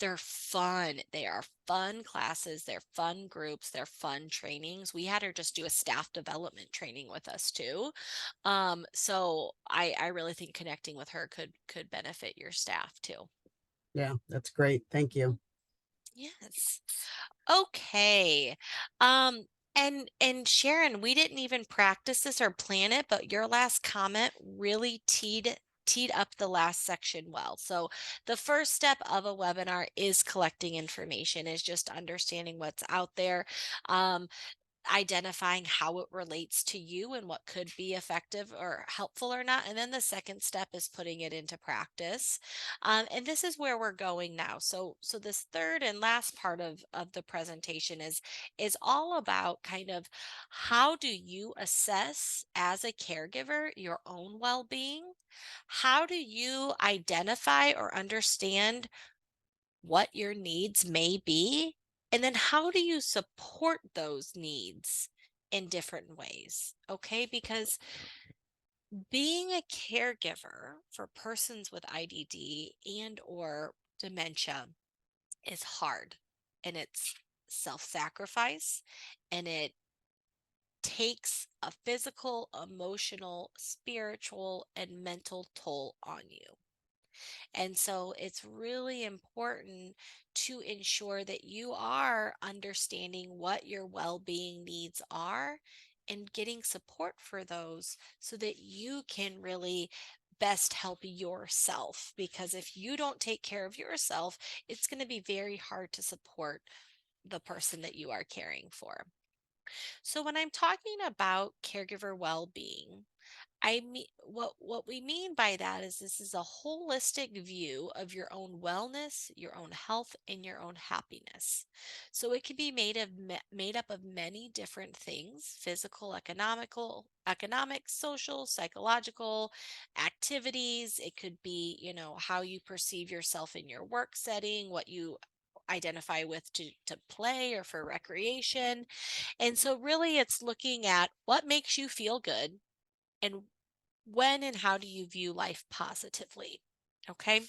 they're fun. They are fun classes, they're fun groups, they're fun trainings. We had her just do a staff development training with us too. So I really think connecting with her could benefit your staff too. Yeah, that's great. Thank you. Yes. Okay. Um, and Sharon, we didn't even practice this or plan it, but your last comment really teed up the last section well. So the first step of a webinar is collecting information, is just understanding what's out there. Identifying how it relates to you and what could be effective or helpful or not. And then the second step is putting it into practice. And this is where we're going now. So this third and last part of the presentation is all about kind of how do you assess as a caregiver your own well-being? How do you identify or understand what your needs may be? And then how do you support those needs in different ways? Okay, because being a caregiver for persons with IDD and or dementia is hard, and it's self-sacrifice, and it takes a physical, emotional, spiritual, and mental toll on you. And so it's really important to ensure that you are understanding what your well being needs are and getting support for those so that you can really best help yourself. Because if you don't take care of yourself, it's going to be very hard to support the person that you are caring for. So when I'm talking about caregiver well being, I mean, what we mean by that is this is a holistic view of your own wellness, your own health, and your own happiness. So it can be made up of many different things: physical, economic, social, psychological activities. It could be, how you perceive yourself in your work setting, what you identify with to play or for recreation. And so really it's looking at what makes you feel good and when and how do you view life positively? Okay.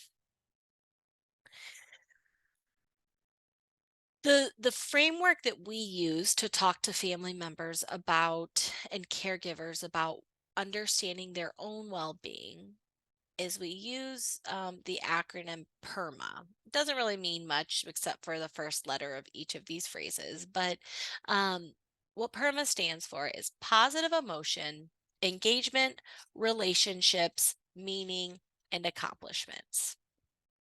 The framework that we use to talk to family members about and caregivers about understanding their own well-being is we use the acronym PERMA. It doesn't really mean much except for the first letter of each of these phrases, but what PERMA stands for is positive emotion, engagement, relationships, meaning, and accomplishments.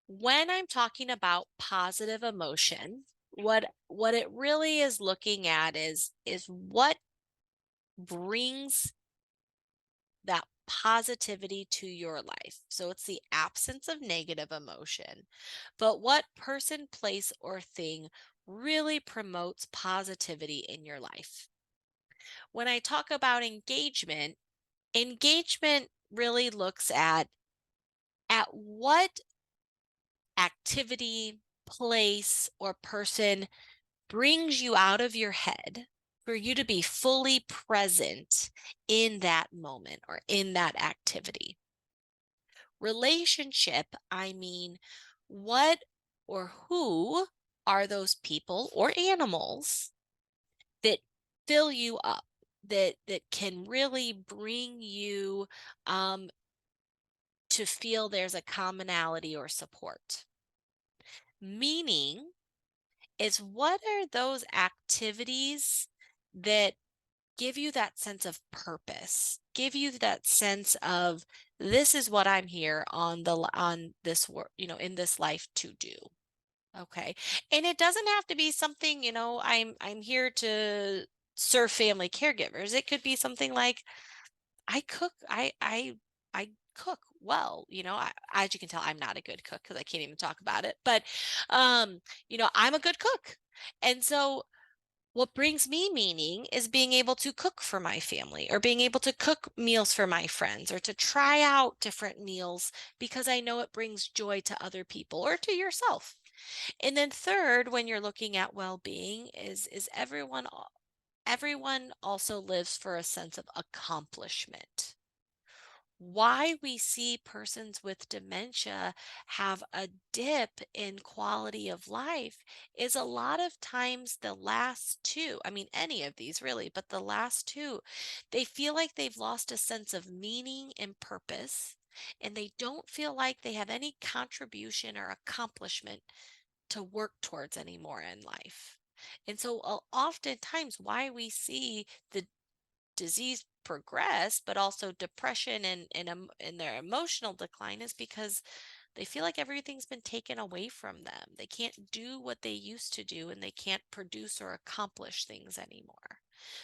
When I'm talking about positive emotion, what it really is looking at is what brings that positivity to your life. So it's the absence of negative emotion, but what person, place, or thing really promotes positivity in your life. When I talk about engagement, engagement really looks at what activity, place, or person brings you out of your head for you to be fully present in that moment or in that activity. Relationship, I mean, what or who are those people or animals that fill you up, that can really bring you to feel there's a commonality or support. Meaning is what are those activities that give you that sense of purpose, give you that sense of this is what I'm here on this work, in this life to do. Okay. And it doesn't have to be something, I'm here to serve family caregivers. It could be something like I cook, I cook well, as you can tell, I'm not a good cook because I can't even talk about it. But I'm a good cook. And so what brings me meaning is being able to cook for my family or being able to cook meals for my friends or to try out different meals because I know it brings joy to other people or to yourself. And then third, when you're looking at well-being, is everyone also lives for a sense of accomplishment. Why we see persons with dementia have a dip in quality of life is a lot of times the last two, I mean, any of these really, but the last two, they feel like they've lost a sense of meaning and purpose, and they don't feel like they have any contribution or accomplishment to work towards anymore in life. And so, oftentimes, why we see the disease progress, but also depression and their emotional decline is because they feel like everything's been taken away from them. They can't do what they used to do and they can't produce or accomplish things anymore.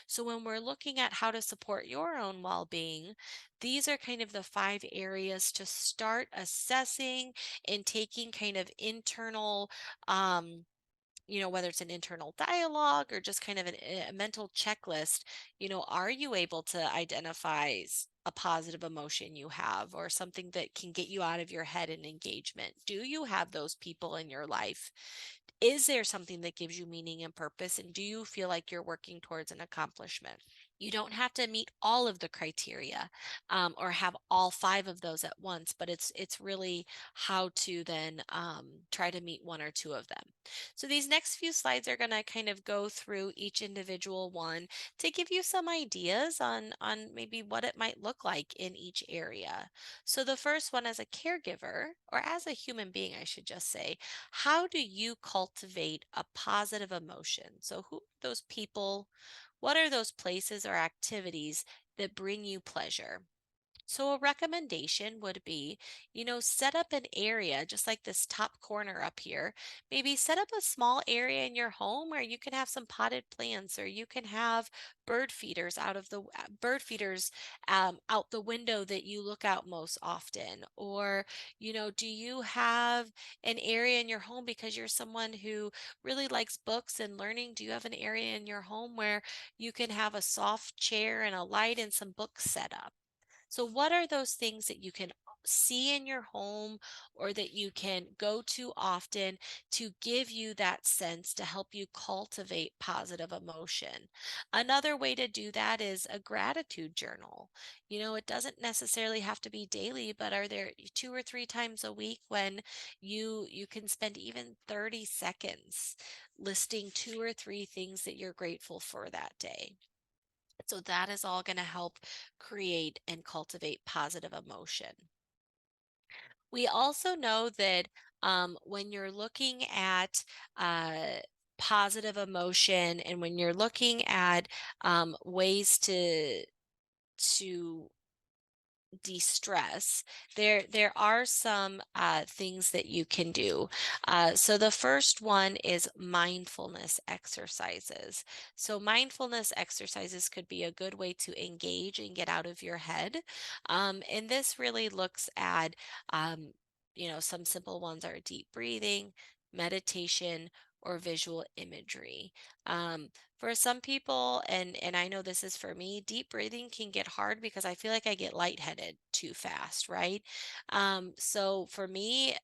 So, when we're looking at how to support your own well being, these are kind of the 5 areas to start assessing and taking kind of internal um, whether it's an internal dialogue or just kind of a mental checklist, are you able to identify a positive emotion you have or something that can get you out of your head in engagement? Do you have those people in your life? Is there something that gives you meaning and purpose? And do you feel like you're working towards an accomplishment? You don't have to meet all of the criteria or have all 5 of those at once, but it's really how to then try to meet 1 or 2 of them. So these next few slides are going to kind of go through each individual one to give you some ideas on maybe what it might look like in each area. So the first one, as a caregiver or as a human being, I should just say, how do you cultivate a positive emotion? So who are those people? What are those places or activities that bring you pleasure? So, a recommendation would be, set up an area just like this top corner up here. Maybe set up a small area in your home where you can have some potted plants or you can have bird feeders out the window that you look out most often. Or, do you have an area in your home because you're someone who really likes books and learning? Do you have an area in your home where you can have a soft chair and a light and some books set up? So, what are those things that you can see in your home or that you can go to often to give you that sense to help you cultivate positive emotion? Another way to do that is a gratitude journal. It doesn't necessarily have to be daily, but are there 2 or 3 times a week when you can spend even 30 seconds listing 2 or 3 things that you're grateful for that day? So that is all going to help create and cultivate positive emotion. We also know that when you're looking at uh, positive emotion and when you're looking at ways to de-stress, there are some things that you can do. So the first one is mindfulness exercises. So mindfulness exercises could be a good way to engage and get out of your head. And this really looks at some simple ones are deep breathing, meditation, or visual imagery. For some people, and I know this is for me, deep breathing can get hard because I feel like I get lightheaded too fast, right? So for me,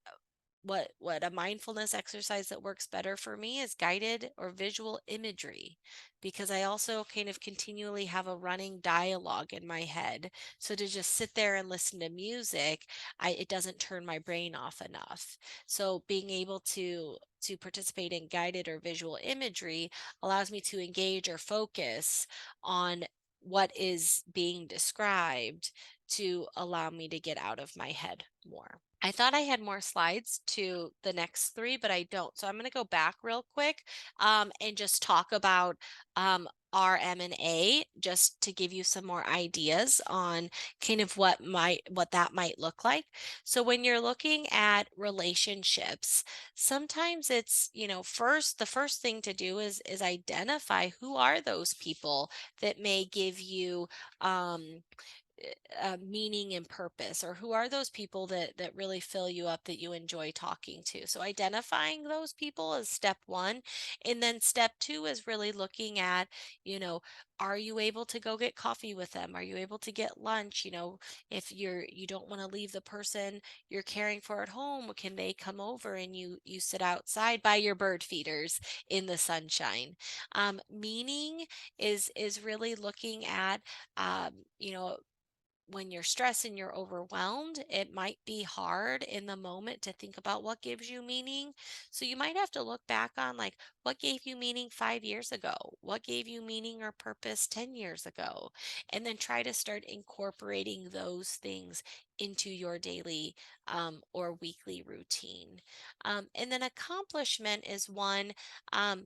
what a mindfulness exercise that works better for me is guided or visual imagery, because I also kind of continually have a running dialogue in my head. So to just sit there and listen to music, it doesn't turn my brain off enough. So being able to participate in guided or visual imagery allows me to engage or focus on what is being described to allow me to get out of my head more. I thought I had more slides to the next 3, but I don't. So I'm going to go back real quick and just talk about RMNA, just to give you some more ideas on kind of what that might look like. So when you're looking at relationships, sometimes it's, the first thing to do is identify who are those people that may give you meaning and purpose, or who are those people that really fill you up, that you enjoy talking to. So identifying those people is step one. And then step two is really looking at, you know, are you able to go get coffee with them? Are you able to get lunch? If you don't want to leave the person you're caring for at home, can they come over and you sit outside by your bird feeders in the sunshine? Meaning is really looking at, you know, when you're stressed and you're overwhelmed, it might be hard in the moment to think about what gives you meaning. So you might have to look back on, like, what gave you meaning 5 years ago? What gave you meaning or purpose 10 years ago? And then try to start incorporating those things into your daily or weekly routine. And then accomplishment is one. Um,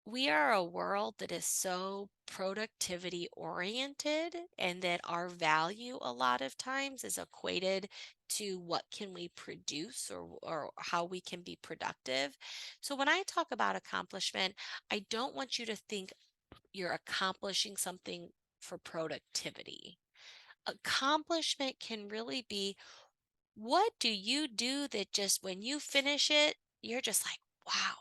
we are a world that is so productivity oriented, and that our value a lot of times is equated to what can we produce, or how we can be productive. So when I talk about accomplishment, I don't want you to think you're accomplishing something for productivity. Accomplishment can really be, what do you do that just when you finish it, you're just like, wow,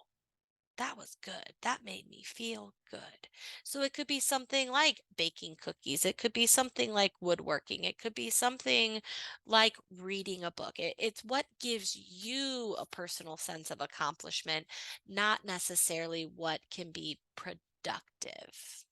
that was good. That made me feel good. So it could be something like baking cookies. It could be something like woodworking. It could be something like reading a book. It's what gives you a personal sense of accomplishment, not necessarily what can be productive.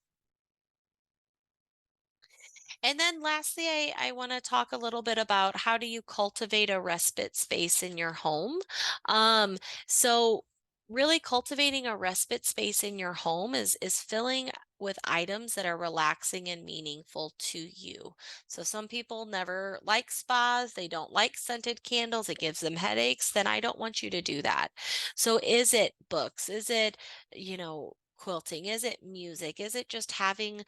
And then lastly, I want to talk a little bit about, how do you cultivate a respite space in your home? Um, so really cultivating a respite space in your home is filling with items that are relaxing and meaningful to you. So some people never like spas, they don't like scented candles, it gives them headaches. Then I don't want you to do that. So is it books? Is it, quilting? Is it music? Is it just having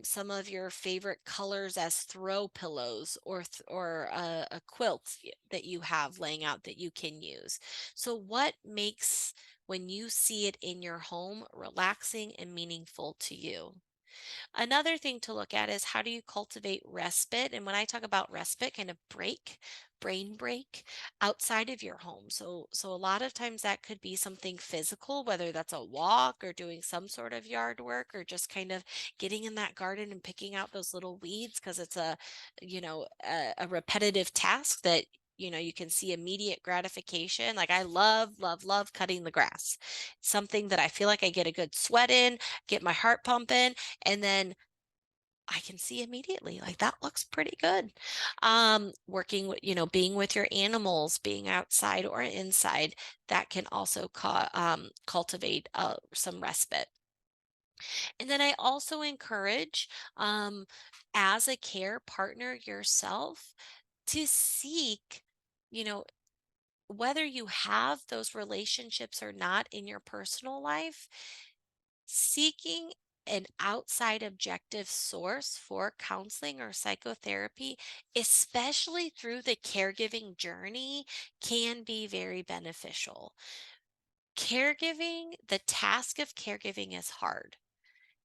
some of your favorite colors as throw pillows, or a quilt that you have laying out that you can use? So what makes, when you see it in your home, relaxing and meaningful to you? Another thing to look at is, how do you cultivate respite? And when I talk about respite, kind of brain break outside of your home. So a lot of times that could be something physical, whether that's a walk or doing some sort of yard work, or just kind of getting in that garden and picking out those little weeds, because it's a repetitive task that you can see immediate gratification. Like, I love cutting the grass. Something that I feel like I get a good sweat in, get my heart pumping, and then I can see immediately, like, that looks pretty good. Working with, being with your animals, being outside or inside, that can also cultivate some respite. And then I also encourage, um, as a care partner yourself, to seek, you know, whether you have those relationships or not in your personal life, seeking an outside objective source for counseling or psychotherapy, especially through the caregiving journey, can be very beneficial. The task of caregiving is hard.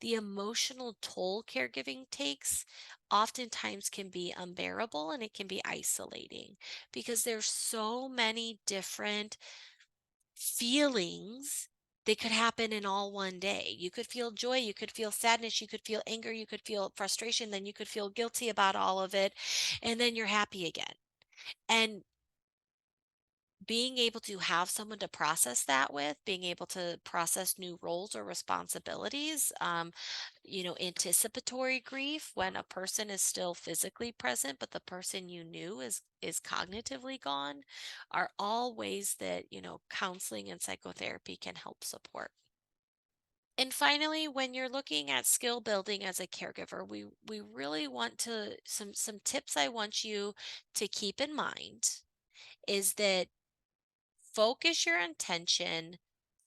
The emotional toll caregiving takes oftentimes can be unbearable, and it can be isolating, because there's so many different feelings that could happen in all one day. You could feel joy, you could feel sadness, you could feel anger, you could feel frustration, then you could feel guilty about all of it, and then you're happy again. And being able to have someone to process that with, being able to process new roles or responsibilities, anticipatory grief, when a person is still physically present, but the person you knew is cognitively gone, are all ways that, counseling and psychotherapy can help support. And finally, when you're looking at skill building as a caregiver, we really want to, some tips I want you to keep in mind is that, focus your intention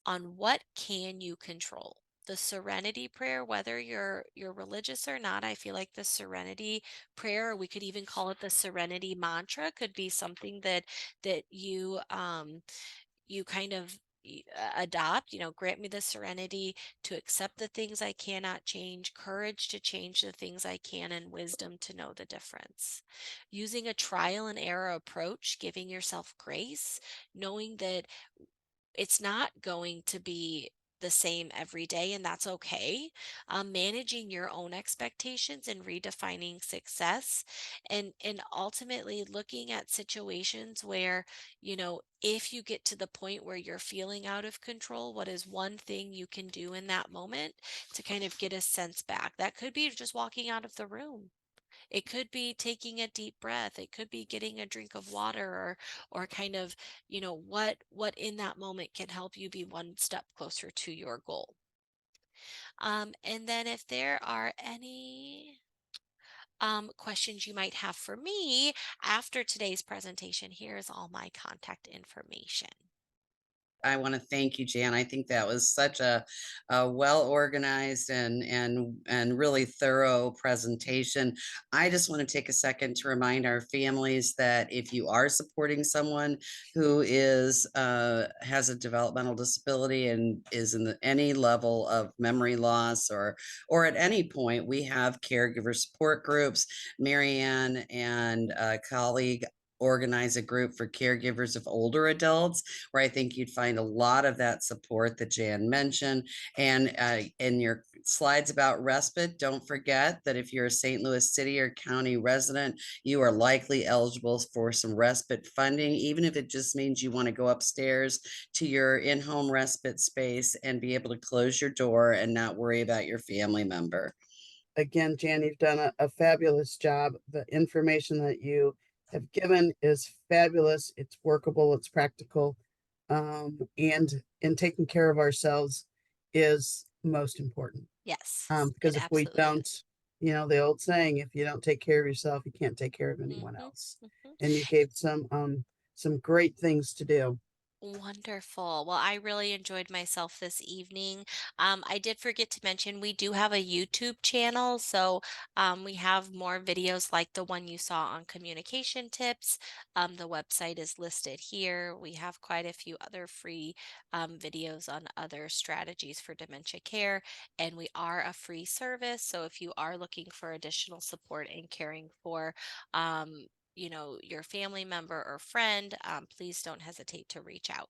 on what can you control. The serenity prayer, whether you're religious or not, I feel like the serenity prayer, or we could even call it the serenity mantra, could be something that you kind of adopt, grant me the serenity to accept the things I cannot change, courage to change the things I can, and wisdom to know the difference. Using a trial and error approach, giving yourself grace, knowing that it's not going to be the same every day, and that's okay. Managing your own expectations and redefining success, and ultimately looking at situations where, if you get to the point where you're feeling out of control, what is one thing you can do in that moment to kind of get a sense back? That could be just walking out of the room. It could be taking a deep breath. It could be getting a drink of water, or kind of, what in that moment can help you be one step closer to your goal. And then if there are any questions you might have for me after today's presentation, here's all my contact information. I want to thank you, Jan. I think that was such a well organized and really thorough presentation. I just want to take a second to remind our families that if you are supporting someone who is has a developmental disability and is in any level of memory loss, or at any point, we have caregiver support groups. Marianne and a colleague organize a group for caregivers of older adults, where I think you'd find a lot of that support that Jan mentioned. And in your slides about respite, don't forget that if you're a St. Louis City or County resident, you are likely eligible for some respite funding, even if it just means you want to go upstairs to your in-home respite space and be able to close your door and not worry about your family member. Again, Jan, you've done a fabulous job. The information that you have given is fabulous. It's workable, it's practical. And in taking care of ourselves is most important. Yes, Because it if we absolutely don't, is. the old saying, if you don't take care of yourself, you can't take care of anyone Mhm, else. mhm. And you gave some great things to do. Wonderful. Well, I really enjoyed myself this evening. I did forget to mention we do have a YouTube channel, so we have more videos like the one you saw on communication tips. The website is listed here. We have quite a few other free videos on other strategies for dementia care, and we are a free service. So if you are looking for additional support in caring for your family member or friend, please don't hesitate to reach out.